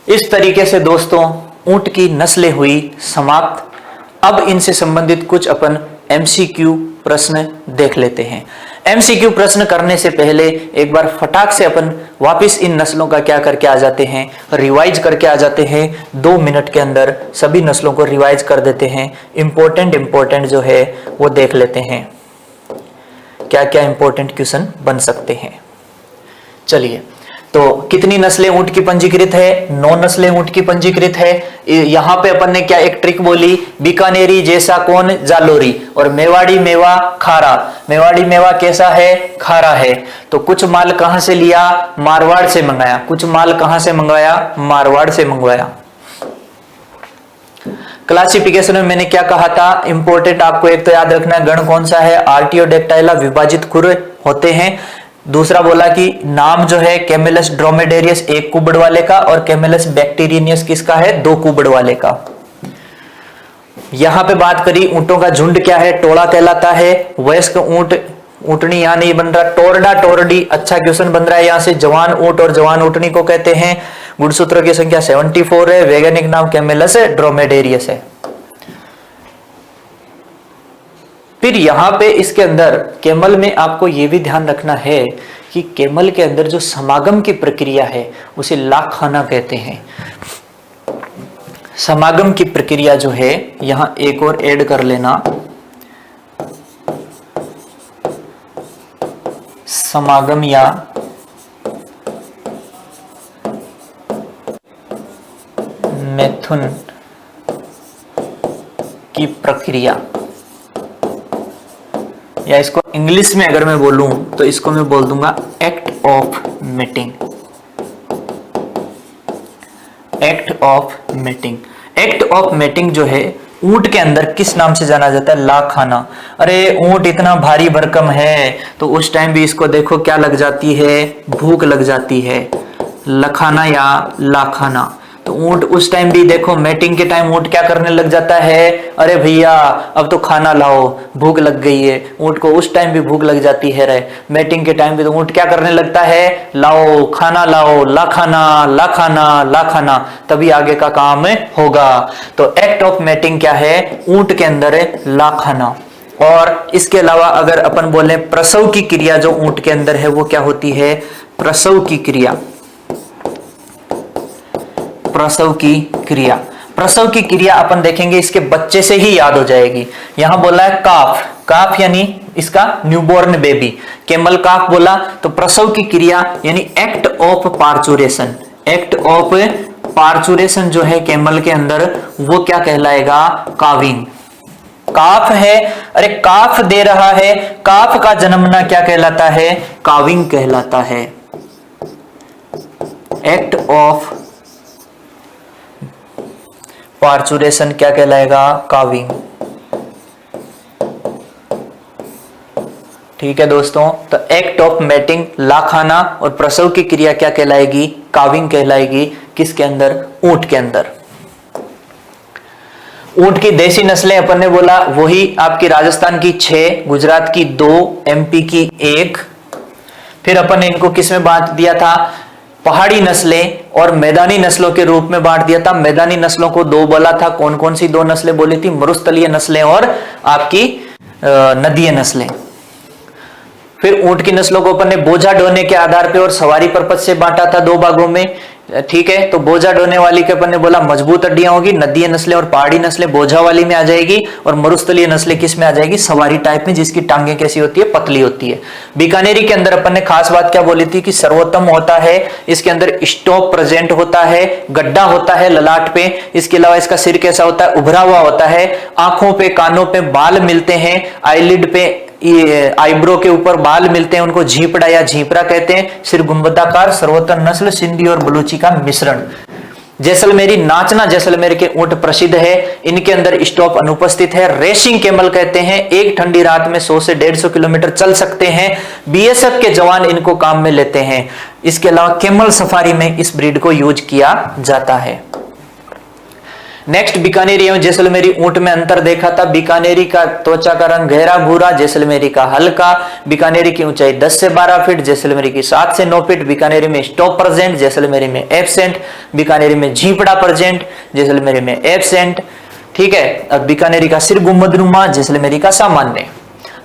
इस तरीके से दोस्तों ऊंट की नस्लें हुई समाप्त। अब इनसे संबंधित कुछ अपन एमसीक्यू प्रश्न देख लेते हैं। एमसीक्यू प्रश्न करने से पहले एक बार फटाक से अपन वापस इन नस्लों का क्या करके आ जाते हैं? रिवाइज करके आ जाते हैं। 2 मिनट के अंदर सभी नस्लों को रिवाइज कर देते हैं। इंपॉर्टेंट जो है वो देख लेते हैं, क्या क्या इंपॉर्टेंट क्वेश्चन बन सकते हैं। चलिए, तो कितनी नस्लें ऊंट की पंजीकृत है? 9 नस्लें ऊंट की पंजीकृत है। यहां पे अपन ने क्या एक ट्रिक बोली? बीकानेरी जैसा कौन? जालोरी। और मेवाड़ी मेवा खारा। मेवाड़ी मेवा कैसा है? खारा है। तो कुछ माल कहां से लिया? मारवाड़ से मंगाया। कुछ माल कहां से मंगवाया? मारवाड़ से मंगवाया। क्लासिफिकेशन में मैंने क्या कहा था, इंपॉर्टेंट आपको एक तो याद रखना है, गण कौन सा है, आर्टियोडेक्टाइला, विभाजित खुर होते हैं। दूसरा बोला कि नाम जो है कैमेलस ड्रोमेडेरियस एक कुबड़ वाले का और कैमेलस बैक्टीरियनियस किसका है, 2 कुबड़ वाले का। यहां पे बात करी ऊंटों का झुंड क्या है, टोला कहलाता है। वयस्क ऊंट, ऊंटनी यहां नहीं बन रहा, टोरडा टोरडी, अच्छा क्वेश्चन बन रहा है यहां से, जवान ऊंट और जवान ऊंटनी को कहते हैं। गुणसूत्रों की संख्या 74 है, वैज्ञानिक नाम कैमेलस ड्रोमेडेरियस है। फिर यहां पे इसके अंदर कैमल में आपको यह भी ध्यान रखना है कि कैमल के अंदर जो समागम की प्रक्रिया है उसे लाखाना कहते हैं। समागम की प्रक्रिया जो है, यहां एक और ऐड कर लेना, समागम या मैथुन की प्रक्रिया, या इसको इंग्लिश में अगर मैं बोलूं तो इसको मैं बोल दूंगा act of mating. Act of mating, act of mating जो है ऊंट के अंदर किस नाम से जाना जाता है, लाखाना। अरे ऊंट इतना भारी भरकम है तो उस टाइम भी इसको देखो क्या लग जाती है, भूख लग जाती है, लखाना या लाखाना। तो ऊंट उस टाइम भी देखो, मेटिंग के टाइम ऊंट क्या करने लग जाता है, अरे भैया अब तो खाना लाओ, भूख लग गई है। ऊंट को उस टाइम भी भूख लग जाती है रे, मेटिंग के टाइम भी तो ऊंट क्या करने लगता है, लाओ खाना लाओ, लाखाना लाखाना लाखाना, तभी आगे का काम होगा। तो एक्ट ऑफ मेटिंग क्या है, ऊंट के अंदर है लाखाना। और इसके अलावा अगर अपन बोले प्रसव की क्रिया जो ऊंट के अंदर है वो क्या होती है, प्रसव की क्रिया। प्रसव की क्रिया, प्रसव की क्रिया अपन देखेंगे इसके बच्चे से ही याद हो जाएगी। यहां बोला है काफ, काफ यानी इसका न्यूबॉर्न बेबी, कैमल काफ बोला तो प्रसव की क्रिया यानी act of parturition. Act of parturition जो है कैमल के अंदर वो क्या कहलाएगा, काविंग। काफ है, अरे काफ दे रहा है, काफ का जन्मना क्या कहलाता है, काविंग कहलाता है। एक्ट ऑफ पार्चुरेशन क्या कहलाएगा, काविंग। ठीक है दोस्तों, तो एक्ट ऑफ मेटिंग लाखाना और प्रसव की क्रिया क्या कहलाएगी, काविंग कहलाएगी। किसके अंदर, ऊंट के अंदर। ऊंट की देसी नस्लें अपन ने बोला वही आपकी राजस्थान की 6, गुजरात की 2, एमपी की 1। फिर अपन ने इनको किस में बांट दिया था, पहाड़ी नस्लें और मैदानी नस्लों के रूप में बांट दिया था। मैदानी नस्लों को 2 बोला था, कौन कौन सी 2 नस्लें बोली थी, मरुस्थलीय नस्लें और आपकी नदीय नस्लें। फिर ऊंट की नस्लों को अपन ने बोझा ढोने के आधार पे और सवारी पर्पज से बांटा था 2 भागों में। ठीक है, तो बोझा ढोने वाली के अपन ने बोला मजबूत हड्डियां होगी, नदीय नस्लें और पहाड़ी नस्लें बोझा वाली में आ जाएगी, और मरुस्थलीय नस्लें किस में आ जाएगी, सवारी टाइप में, जिसकी टांगे कैसी होती है, पतली होती है। बीकानेरी के अंदर अपन ने खास बात क्या बोली थी कि सर्वोत्तम होता है, इसके अंदर स्टॉप प्रेजेंट होता है, गड्ढा होता है ललाट पे, इसके अलावा इसका सिर कैसा होता है, उभरा हुआ होता है, आंखों पे कानों पे बाल मिलते हैं, आईलिड पे आईब्रो के ऊपर बाल मिलते हैं, उनको झीपड़ा या झीपरा कहते हैं। सिर गुंबदाकार, सर्वोत्तम नस्ल सिंधी और बलूची का मिश्रण। जैसलमेरी, नाचना जैसलमेर के ऊंट प्रसिद्ध है, इनके अंदर स्टॉप अनुपस्थित है। रेसिंग कैमल कहते हैं, एक ठंडी रात में 100 से 150 किलोमीटर चल सकते हैं। बीएसएफ के जवान इनको काम में लेते हैं। इसके अलावा कैमल सफारी में इस ब्रीड को यूज किया जाता है। नेक्स्ट, बीकानेरी एवं जैसलमेरी ऊंट में अंतर देखा था। बीकानेरी का त्वचा का रंग गहरा भूरा, जैसलमेरी का हल्का। बीकानेरी की ऊंचाई 10 से 12 फीट, जैसलमेरी की 7 से 9 फीट। बीकानेरी में स्टॉप प्रेजेंट, जैसलमेरी में एब्सेंट। बीकानेरी में झीपड़ा प्रेजेंट, जैसलमेरी में एब्सेंट। ठीक है, अब बीकानेरी का सिर गुंबदनुमा, जैसलमेरी का सामान्य।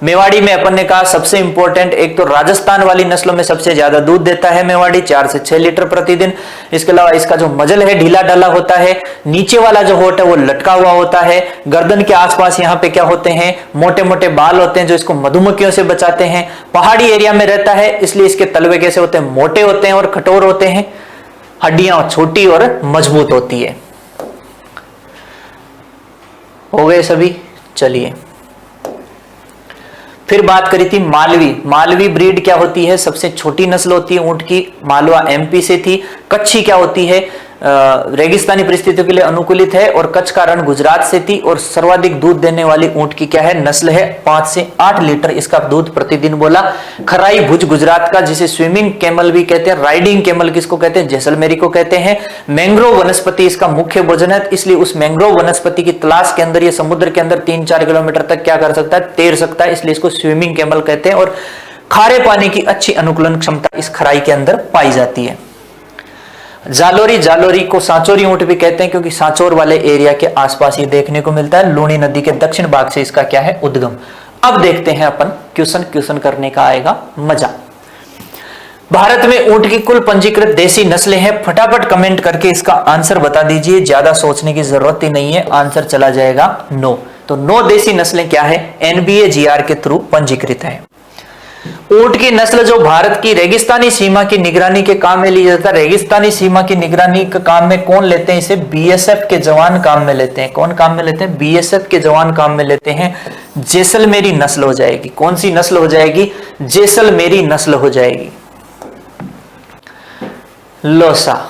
मेवाड़ी में अपन ने कहा सबसे इंपॉर्टेंट, एक तो राजस्थान वाली नस्लों में सबसे ज्यादा दूध देता है मेवाड़ी, 4 से 6 लीटर प्रतिदिन। इसके अलावा इसका जो मजल है ढीला ढाला होता है, नीचे वाला जो होठ है वो लटका हुआ होता है, गर्दन के आसपास यहाँ पे क्या होते हैं, मोटे मोटे बाल होते हैं जो इसको मधुमक्खियों से बचाते हैं। पहाड़ी एरिया में रहता है इसलिए इसके तलवे कैसे होते हैं, मोटे होते हैं और कठोर होते हैं। हड्डियां छोटी और मजबूत होती है। हो गए सभी, चलिए फिर बात करी थी मालवी। मालवी ब्रीड क्या होती है, सबसे छोटी नस्ल होती है ऊंट की, मालवा एमपी से थी। कच्छी क्या होती है, रेगिस्तानी परिस्थितियों के लिए अनुकूलित है, और कच्छ का रण गुजरात से थी, और सर्वाधिक दूध देने वाली ऊंट की क्या है, नस्ल है, 5 से 8 लीटर इसका दूध प्रतिदिन बोला। खराई भुज गुजरात का, जिसे स्विमिंग कैमल भी कहते हैं, राइडिंग कैमल किसको कहते हैं, जैसलमेरी को कहते हैं। मैंग्रोव वनस्पति इसका मुख्य भोजन है, इसलिए उस मैंग्रोव वनस्पति की तलाश के अंदर ये समुद्र के अंदर 3-4 किलोमीटर तक क्या कर सकता है, तैर सकता है, इसलिए इसको स्विमिंग कैमल कहते हैं। और खारे पानी की अच्छी अनुकूलन क्षमता इस खराई के अंदर पाई जाती है। जालोरी, जालोरी को सांचोरी ऊंट भी कहते हैं, क्योंकि सांचोर वाले एरिया के आसपास ये देखने को मिलता है। लूणी नदी के दक्षिण भाग से इसका क्या है, उद्गम। अब देखते हैं अपन क्वेश्चन करने का आएगा मजा। भारत में ऊंट की कुल पंजीकृत देसी नस्लें हैं, फटाफट कमेंट करके इसका आंसर बता दीजिए, ज्यादा सोचने की जरूरत ही नहीं है, आंसर चला जाएगा 9। तो 9 देसी नस्लें क्या है, NBAGR के थ्रू पंजीकृत है। ऊंट की नस्ल जो भारत की रेगिस्तानी सीमा की निगरानी के काम में ली जाता है। रेगिस्तानी सीमा की निगरानी के काम में कौन लेते हैं इसे, BSF के जवान काम में लेते हैं। कौन काम में लेते हैं, BSF के जवान काम में लेते हैं। जैसलमेरी नस्ल हो जाएगी। कौन सी नस्ल हो जाएगी, जैसलमेरी नस्ल हो जाएगी। लोसा,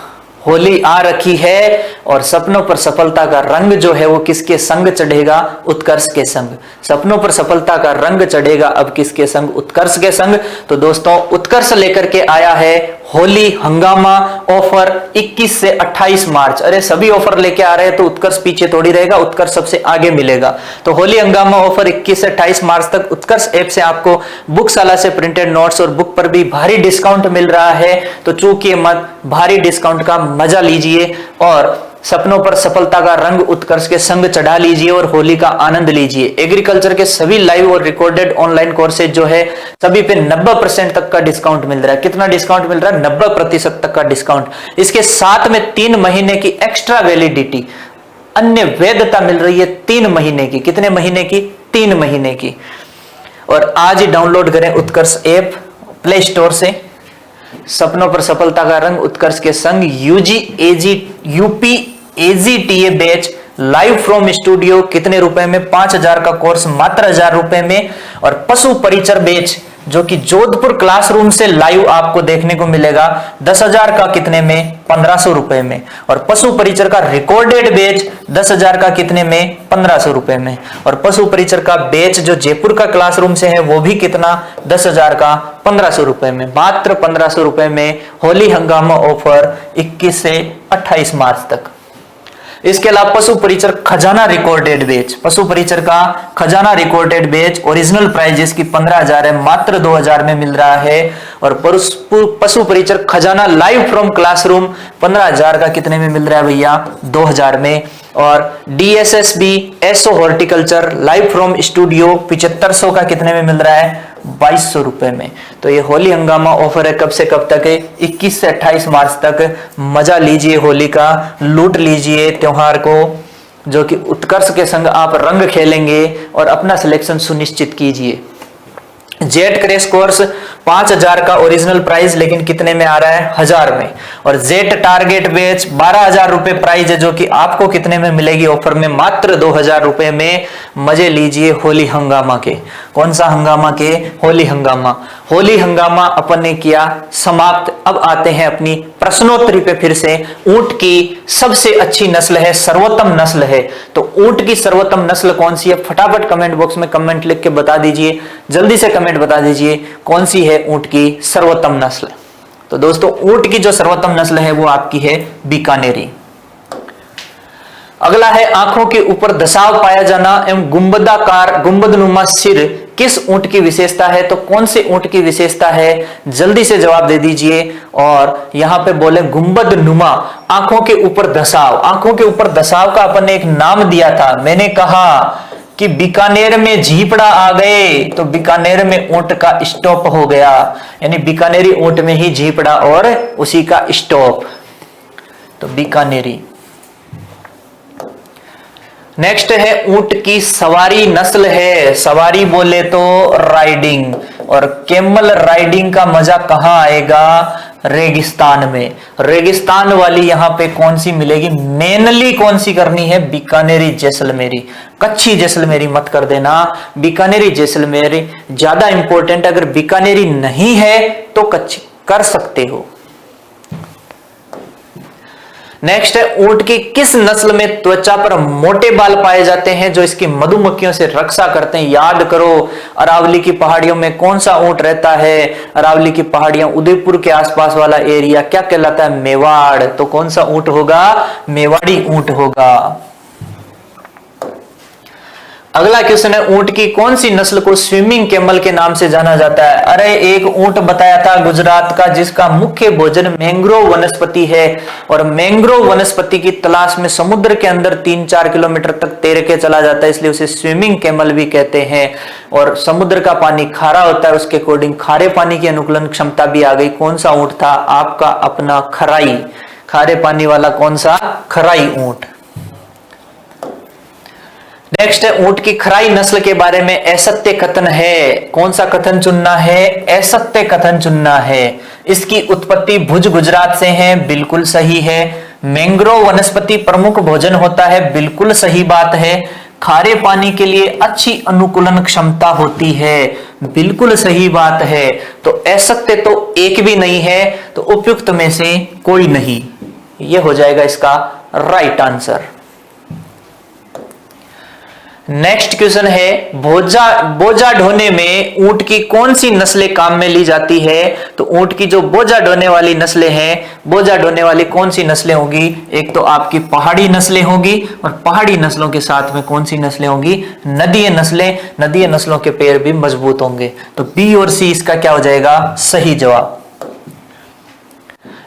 होली आ रखी है और सपनों पर सफलता का रंग जो है वो किसके संग चढ़ेगा, उत्कर्ष के संग। सपनों पर सफलता का रंग चढ़ेगा अब किसके संग, उत्कर्ष के संग। तो दोस्तों उत्कर्ष लेकर के आया है होली हंगामा ऑफर 21 से 28 मार्च। अरे सभी ऑफर लेके आ रहे हैं तो उत्कर्ष पीछे थोड़ी रहेगा, उत्कर्ष सबसे आगे मिलेगा। तो होली हंगामा ऑफर 21 से 28 मार्च तक उत्कर्ष ऐप से आपको बुकशाला से प्रिंटेड नोट्स और बुक पर भी भारी डिस्काउंट मिल रहा है। तो चूकिए मत, भारी डिस्काउंट का मजा लीजिए और सपनों पर सफलता का रंग उत्कर्ष के संग चढ़ा लीजिए और होली का आनंद लीजिए। एग्रीकल्चर के सभी लाइव और रिकॉर्डेड ऑनलाइन कोर्सेज जो है सभी पे 90% तक का डिस्काउंट मिल रहा है। कितना डिस्काउंट मिल रहा है, 90% तक का डिस्काउंट। इसके साथ में 3 महीने की एक्स्ट्रा वैलिडिटी, अन्य वैधता मिल रही है 3 महीने की। कितने महीने की, 3 महीने की। और आज ही डाउनलोड करें उत्कर्ष ऐप प्ले स्टोर से। सपनों पर सफलता का रंग उत्कर्ष के संग UP AGTA batch live from studio कितने रुपए में, 5000 का कोर्स मात्र 1000 रुपए में। और पशु परिचर बैच जो कि जोधपुर क्लासरूम से लाइव आपको देखने को मिलेगा 10,000 का कितने में, 1500 रुपए में। और पशु परिचर का रिकॉर्डेड बैच 10,000 का कितने में, 1500 रुपए में। और पशु परिचर का बैच जो जयपुर का क्लासरूम से है वो भी कितना, 10,000 का 1500 रुपए में। मात्र 1500 रुपए में होली हंगामा ऑफर 21 से 28 मार्च तक। इसके अलावा पशु परिचर खजाना रिकॉर्डेड बैच, पशु परिचर का खजाना रिकॉर्डेड बैच ओरिजिनल प्राइस जिसकी 15,000 है, मात्र 2,000 में मिल रहा है। और पशु परिचर खजाना लाइव फ्रॉम क्लासरूम 15,000 का कितने में मिल रहा है भैया, 2,000 में। और DSSB SO horticulture live from studio 7500 का कितने में मिल रहा है, 2200 रुपए में। तो ये होली हंगामा ऑफर है, कब से कब तक है, 21 से 28 मार्च तक। मजा लीजिए होली का, लूट लीजिए त्योहार को, जो कि उत्कर्ष के संग आप रंग खेलेंगे और अपना सिलेक्शन सुनिश्चित कीजिए। जेट क्रैश कोर्स 5,000 का ओरिजिनल प्राइस लेकिन कितने में आ रहा है, 1000 में। और जेट टारगेट बैच 12,000 रुपए प्राइस है जो कि आपको कितने में मिलेगी ऑफर में, मात्र 2,000 रुपए में। मजे लीजिए होली हंगामा के। कौन सा हंगामा के, होली हंगामा। होली हंगामा अपन ने किया समाप्त। अब आते हैं अपनी प्रश्नोत्तरी पे फिर से। ऊंट की सबसे अच्छी नस्ल है, सर्वोत्तम नस्ल है, तो ऊंट की सर्वोत्तम नस्ल कौन सी है, फटाफट कमेंट बॉक्स में कमेंट लिख के बता दीजिए, जल्दी से कमेंट बता दीजिए कौन सी है ऊंट की सर्वोत्तम नस्ल। तो दोस्तों ऊंट की जो सर्वोत्तम नस्ल है वो आपकी है बीकानेरी। अगला है आंखों के ऊपर धसाव पाया जाना एवं गुंबदाकार गुंबदनुमा सिर किस ऊंट की विशेषता है, तो कौन से ऊंट की विशेषता है, जल्दी से जवाब दे दीजिए। और यहां पे बोले गुंबदनुमा, आंखों के ऊपर धसाव। आंखों के ऊपर धसाव का अपन ने एक नाम दिया था, मैंने कहा कि बीकानेर में झीपड़ा आ गए तो बीकानेर में ऊंट का स्टॉप हो गया, यानी बीकानेरी ऊंट में ही झीपड़ा और उसी का स्टॉप, तो बीकानेरी। नेक्स्ट है ऊंट की सवारी नस्ल है, सवारी बोले तो राइडिंग, और कैमल राइडिंग का मजा कहां आएगा, रेगिस्तान में। रेगिस्तान वाली यहां पे कौन सी मिलेगी, मेनली कौन सी करनी है, बीकानेरी जैसलमेरी। कच्छी जैसलमेरी मत कर देना, बीकानेरी जैसलमेरी ज्यादा इंपॉर्टेंट। अगर बीकानेरी नहीं है तो कच्छी कर सकते हो। नेक्स्ट है ऊंट की किस नस्ल में त्वचा पर मोटे बाल पाए जाते हैं जो इसकी मधुमक्खियों से रक्षा करते हैं? याद करो, अरावली की पहाड़ियों में कौन सा ऊंट रहता है? अरावली की पहाड़ियां, उदयपुर के आसपास वाला एरिया क्या कहलाता है? मेवाड़। तो कौन सा ऊंट होगा? मेवाड़ी ऊंट होगा। अगला क्वेश्चन है ऊंट की कौन सी नस्ल को स्विमिंग कैमल के नाम से जाना जाता है? अरे एक ऊंट बताया था गुजरात का जिसका मुख्य भोजन मैंग्रोव वनस्पति है, और मैंग्रोव वनस्पति की तलाश में समुद्र के अंदर 3-4 किलोमीटर तक तैर के चला जाता है, इसलिए उसे स्विमिंग कैमल भी कहते हैं। और समुद्र का पानी खारा होता है, उसके अकॉर्डिंग खारे पानी की अनुकूलन क्षमता भी आ गई। कौन सा ऊंट था? आपका अपना खराई, खारे पानी वाला कौन सा? खराई ऊंट। नेक्स्ट है ऊंट की खराई नस्ल के बारे में असत्य कथन है। कौन सा कथन चुनना है? असत्य कथन चुनना है। इसकी उत्पत्ति भुज गुजरात से है, बिल्कुल सही है। मैंग्रोव वनस्पति प्रमुख भोजन होता है, बिल्कुल सही बात है। खारे पानी के लिए अच्छी अनुकूलन क्षमता होती है, बिल्कुल सही बात है। तो असत्य तो एक भी नहीं है, तो उपयुक्त में से कोई नहीं, यह हो जाएगा इसका राइट आंसर। नेक्स्ट क्वेश्चन है बोझा ढोने में ऊंट की कौन सी नस्लें काम में ली जाती है? तो ऊंट की जो बोझा ढोने वाली नस्लें हैं, बोझा ढोने वाली कौन सी नस्लें होगी? एक तो आपकी पहाड़ी नस्लें होगी, और पहाड़ी नस्लों के साथ में कौन सी नस्लें होंगी? नदीय नस्लें। नदीय नस्लों के पैर भी मजबूत होंगे। तो बी और सी इसका क्या हो जाएगा? सही जवाब।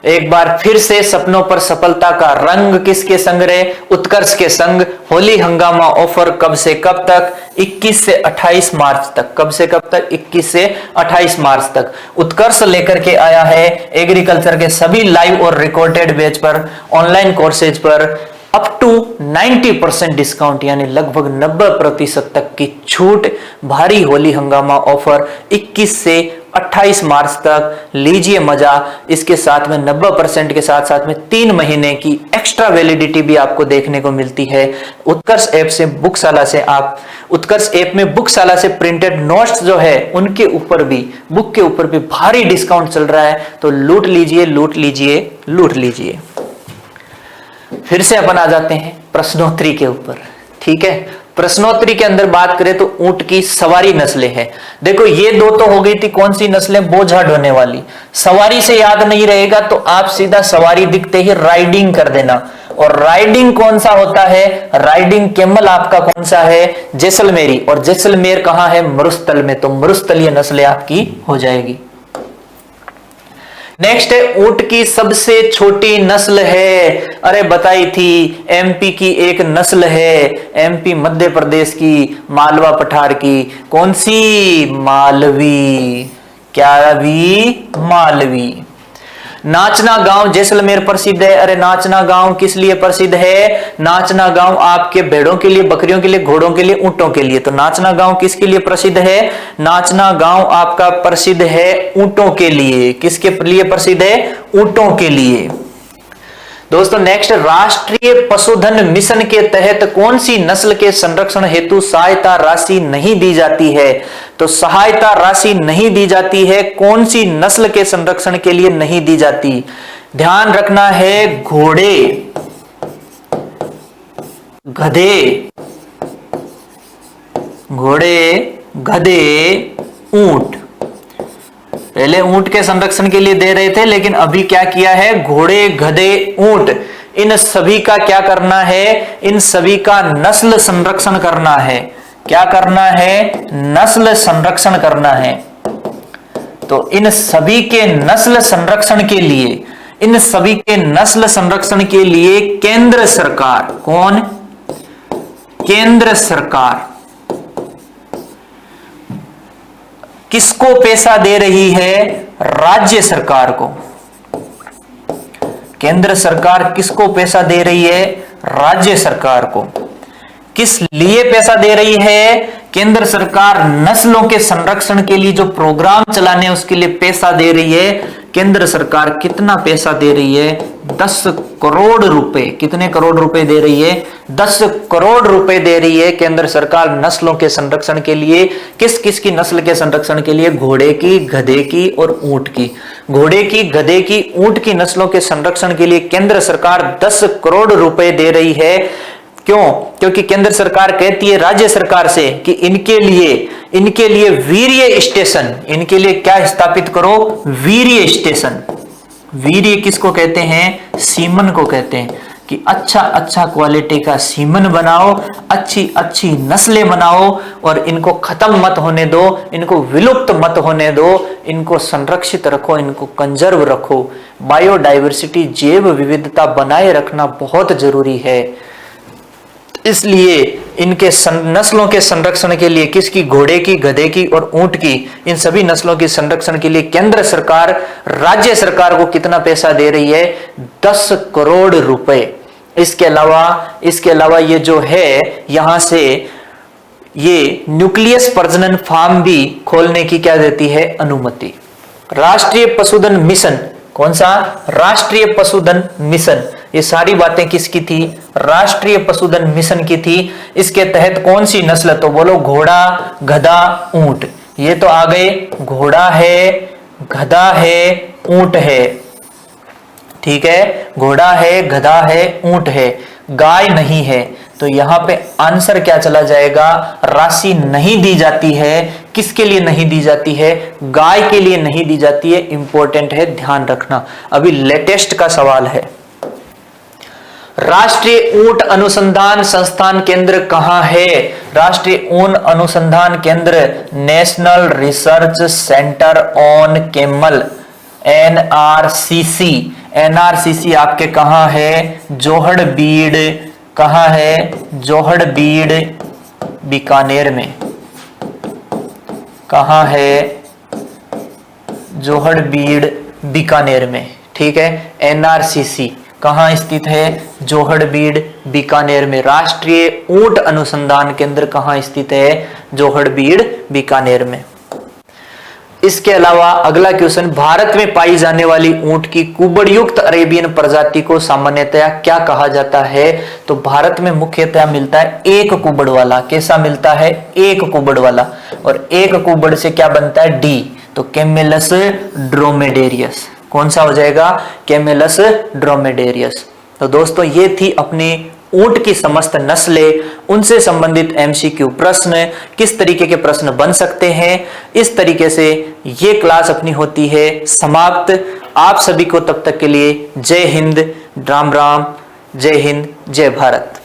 एक बार फिर से सपनों पर सफलता का रंग किसके संग रहे? उत्कर्ष के संग। होली हंगामा ऑफर कब से कब तक? 21 से 28 मार्च तक। कब से कब तक? 21 से 28 मार्च तक। उत्कर्ष लेकर के आया है एग्रीकल्चर के सभी लाइव और रिकॉर्डेड बैच पर, ऑनलाइन कोर्सेज पर अप टू 90% डिस्काउंट, यानी लगभग 90% तक की छूट। भारी होली हंगामा ऑफर 21 से 28 मार्च तक, लीजिए मजा। इसके साथ में 90% के साथ साथ में 3 महीने की एक्स्ट्रा वैलिडिटी भी आपको देखने को मिलती है। उत्कर्ष ऐप से, बुकशाला से, आप उत्कर्ष ऐप में बुकशाला से प्रिंटेड नोट्स जो है उनके ऊपर भी, बुक के ऊपर भी भारी डिस्काउंट चल रहा है। तो लूट लीजिए, लूट लीजिए, लूट लीजिए। फिर से अपन आ जाते हैं प्रश्नोत्तरी के ऊपर, ठीक है। प्रश्नोत्तरी के अंदर बात करें तो ऊंट की सवारी नस्लें हैं। देखो ये दो तो हो गई थी, कौन सी नस्लें? बोझा ढोने वाली। सवारी से याद नहीं रहेगा तो आप सीधा सवारी दिखते ही राइडिंग कर देना। और राइडिंग कौन सा होता है? राइडिंग कैमल आपका कौन सा है? जैसलमेरी। और जैसलमेर कहां है? मरुस्थल में। तो मरुस्थलीय नस्लें आपकी हो जाएगी। नेक्स्ट है ऊंट की सबसे छोटी नस्ल है। अरे बताई थी, एमपी की एक नस्ल है, एमपी मध्य प्रदेश की, मालवा पठार की। कौन सी? मालवी। क्या भी? मालवी। नाचना गांव जैसलमेर प्रसिद्ध है। अरे नाचना गांव किस लिए प्रसिद्ध है? नाचना गांव आपके भेड़ों के लिए, बकरियों के लिए, घोड़ों के लिए, ऊंटों के लिए। तो नाचना गांव किसके लिए प्रसिद्ध है? नाचना गांव आपका प्रसिद्ध है ऊंटों के लिए। किसके लिए प्रसिद्ध है? ऊंटों के लिए। दोस्तों नेक्स्ट, राष्ट्रीय पशुधन मिशन के तहत कौन सी नस्ल के संरक्षण हेतु सहायता राशि नहीं दी जाती है? तो सहायता राशि नहीं दी जाती है, कौन सी नस्ल के संरक्षण के लिए नहीं दी जाती? ध्यान रखना है, घोड़े, गधे, घोड़े, गधे, ऊंट। पहले ऊंट के संरक्षण के लिए दे रहे थे, लेकिन अभी क्या किया है? घोड़े, गधे, ऊंट, इन सभी का क्या करना है? इन सभी का नस्ल संरक्षण करना है। क्या करना है? नस्ल संरक्षण करना है। तो इन सभी के नस्ल संरक्षण के लिए, इन सभी के नस्ल संरक्षण के लिए केंद्र सरकार, कौन? केंद्र सरकार किसको पैसा दे रही है? राज्य सरकार को। केंद्र सरकार किसको पैसा दे रही है? राज्य सरकार को। किस लिए पैसा दे रही है? केंद्र सरकार नस्लों के संरक्षण के लिए जो प्रोग्राम चलाने उसके लिए पैसा दे रही है। केंद्र सरकार कितना पैसा दे रही है? 10 करोड़ रुपए, कितने करोड़ रुपए दे रही है? 10 करोड़ रुपए दे रही है केंद्र सरकार नस्लों के संरक्षण के लिए। किस किस की नस्ल के संरक्षण के लिए? घोड़े की, गधे की और ऊंट की। घोड़े की, गधे की, ऊंट की नस्लों के संरक्षण के लिए केंद्र सरकार 10 करोड़ रुपए दे रही है। क्यों? क्योंकि केंद्र सरकार कहती है राज्य सरकार से कि इनके लिए वीर्य स्टेशन, इनके लिए क्या स्थापित करो? वीर्य स्टेशन। वीर्य किसको कहते हैं? सीमन को कहते हैं कि अच्छा क्वालिटी का सीमन बनाओ, अच्छी नस्लें बनाओ और इनको खत्म मत होने दो, इनको विलुप्त मत होने दो, इनको संरक्षित रखो, इनको कंजर्व रखो। बायोडाइवर्सिटी, जैव विविधता बनाए रखना बहुत जरूरी है। इसलिए इनके नस्लों के संरक्षण के लिए, किसकी? घोड़े की, गधे की और ऊंट की, इन सभी नस्लों के संरक्षण के लिए केंद्र सरकार राज्य सरकार को कितना पैसा दे रही है? 10 करोड़ रुपए। इसके अलावा ये जो है, यहां से ये न्यूक्लियस प्रजनन फार्म भी खोलने की क्या देती है? अनुमति। राष्ट्रीय पशुधन मिशन, कौन सा? राष्ट्रीय पशुधन मिशन। ये सारी बातें किसकी थी? राष्ट्रीय पशुधन मिशन की थी। इसके तहत कौन सी नस्ल? तो बोलो घोड़ा, गधा, ऊंट। ये तो आ गए, घोड़ा है, गधा है, ऊंट है। ठीक है, घोड़ा है, गधा है, ऊंट है, गाय नहीं है। तो यहां पे आंसर क्या चला जाएगा? राशि नहीं दी जाती है। किसके लिए नहीं दी जाती है? गाय के लिए नहीं दी जाती है। इंपॉर्टेंट है, ध्यान रखना। अभी लेटेस्ट का सवाल है, राष्ट्रीय ऊंट अनुसंधान संस्थान केंद्र कहां है? राष्ट्रीय ऊंट अनुसंधान केंद्र national research centre on camel, NRCC। NRCC आपके कहां है? जोहड़बीड़। कहां है? जोहड़बीड़, बीकानेर में। कहां है? जोहड़बीड़, बीकानेर में। ठीक है, NRCC कहां स्थित है? जोहड़बीड़, बीकानेर में। राष्ट्रीय ऊंट अनुसंधान केंद्र कहां स्थित है? जोहड़बीड़, बीकानेर में। इसके अलावा अगला क्वेश्चन, भारत में पाई जाने वाली ऊंट की कुबड़युक्त अरेबियन प्रजाति को सामान्यतया क्या कहा जाता है? तो भारत में मुख्यतया मिलता है एक कुबड़ वाला। कैसा मिलता है? एक कुबड़ वाला। और एक कुबड़ से क्या बनता है? डी। तो कैमेलस ड्रोमेडेरियस। कौन सा हो जाएगा? कैमेलस ड्रोमेडेरियस। तो दोस्तों ये थी अपनी ऊंट की समस्त नस्लें, उनसे संबंधित MCQ प्रश्न। किस तरीके के प्रश्न बन सकते हैं, इस तरीके से ये क्लास अपनी होती है समाप्त। आप सभी को तब तक के लिए जय हिंद, राम राम, जय हिंद, जय भारत।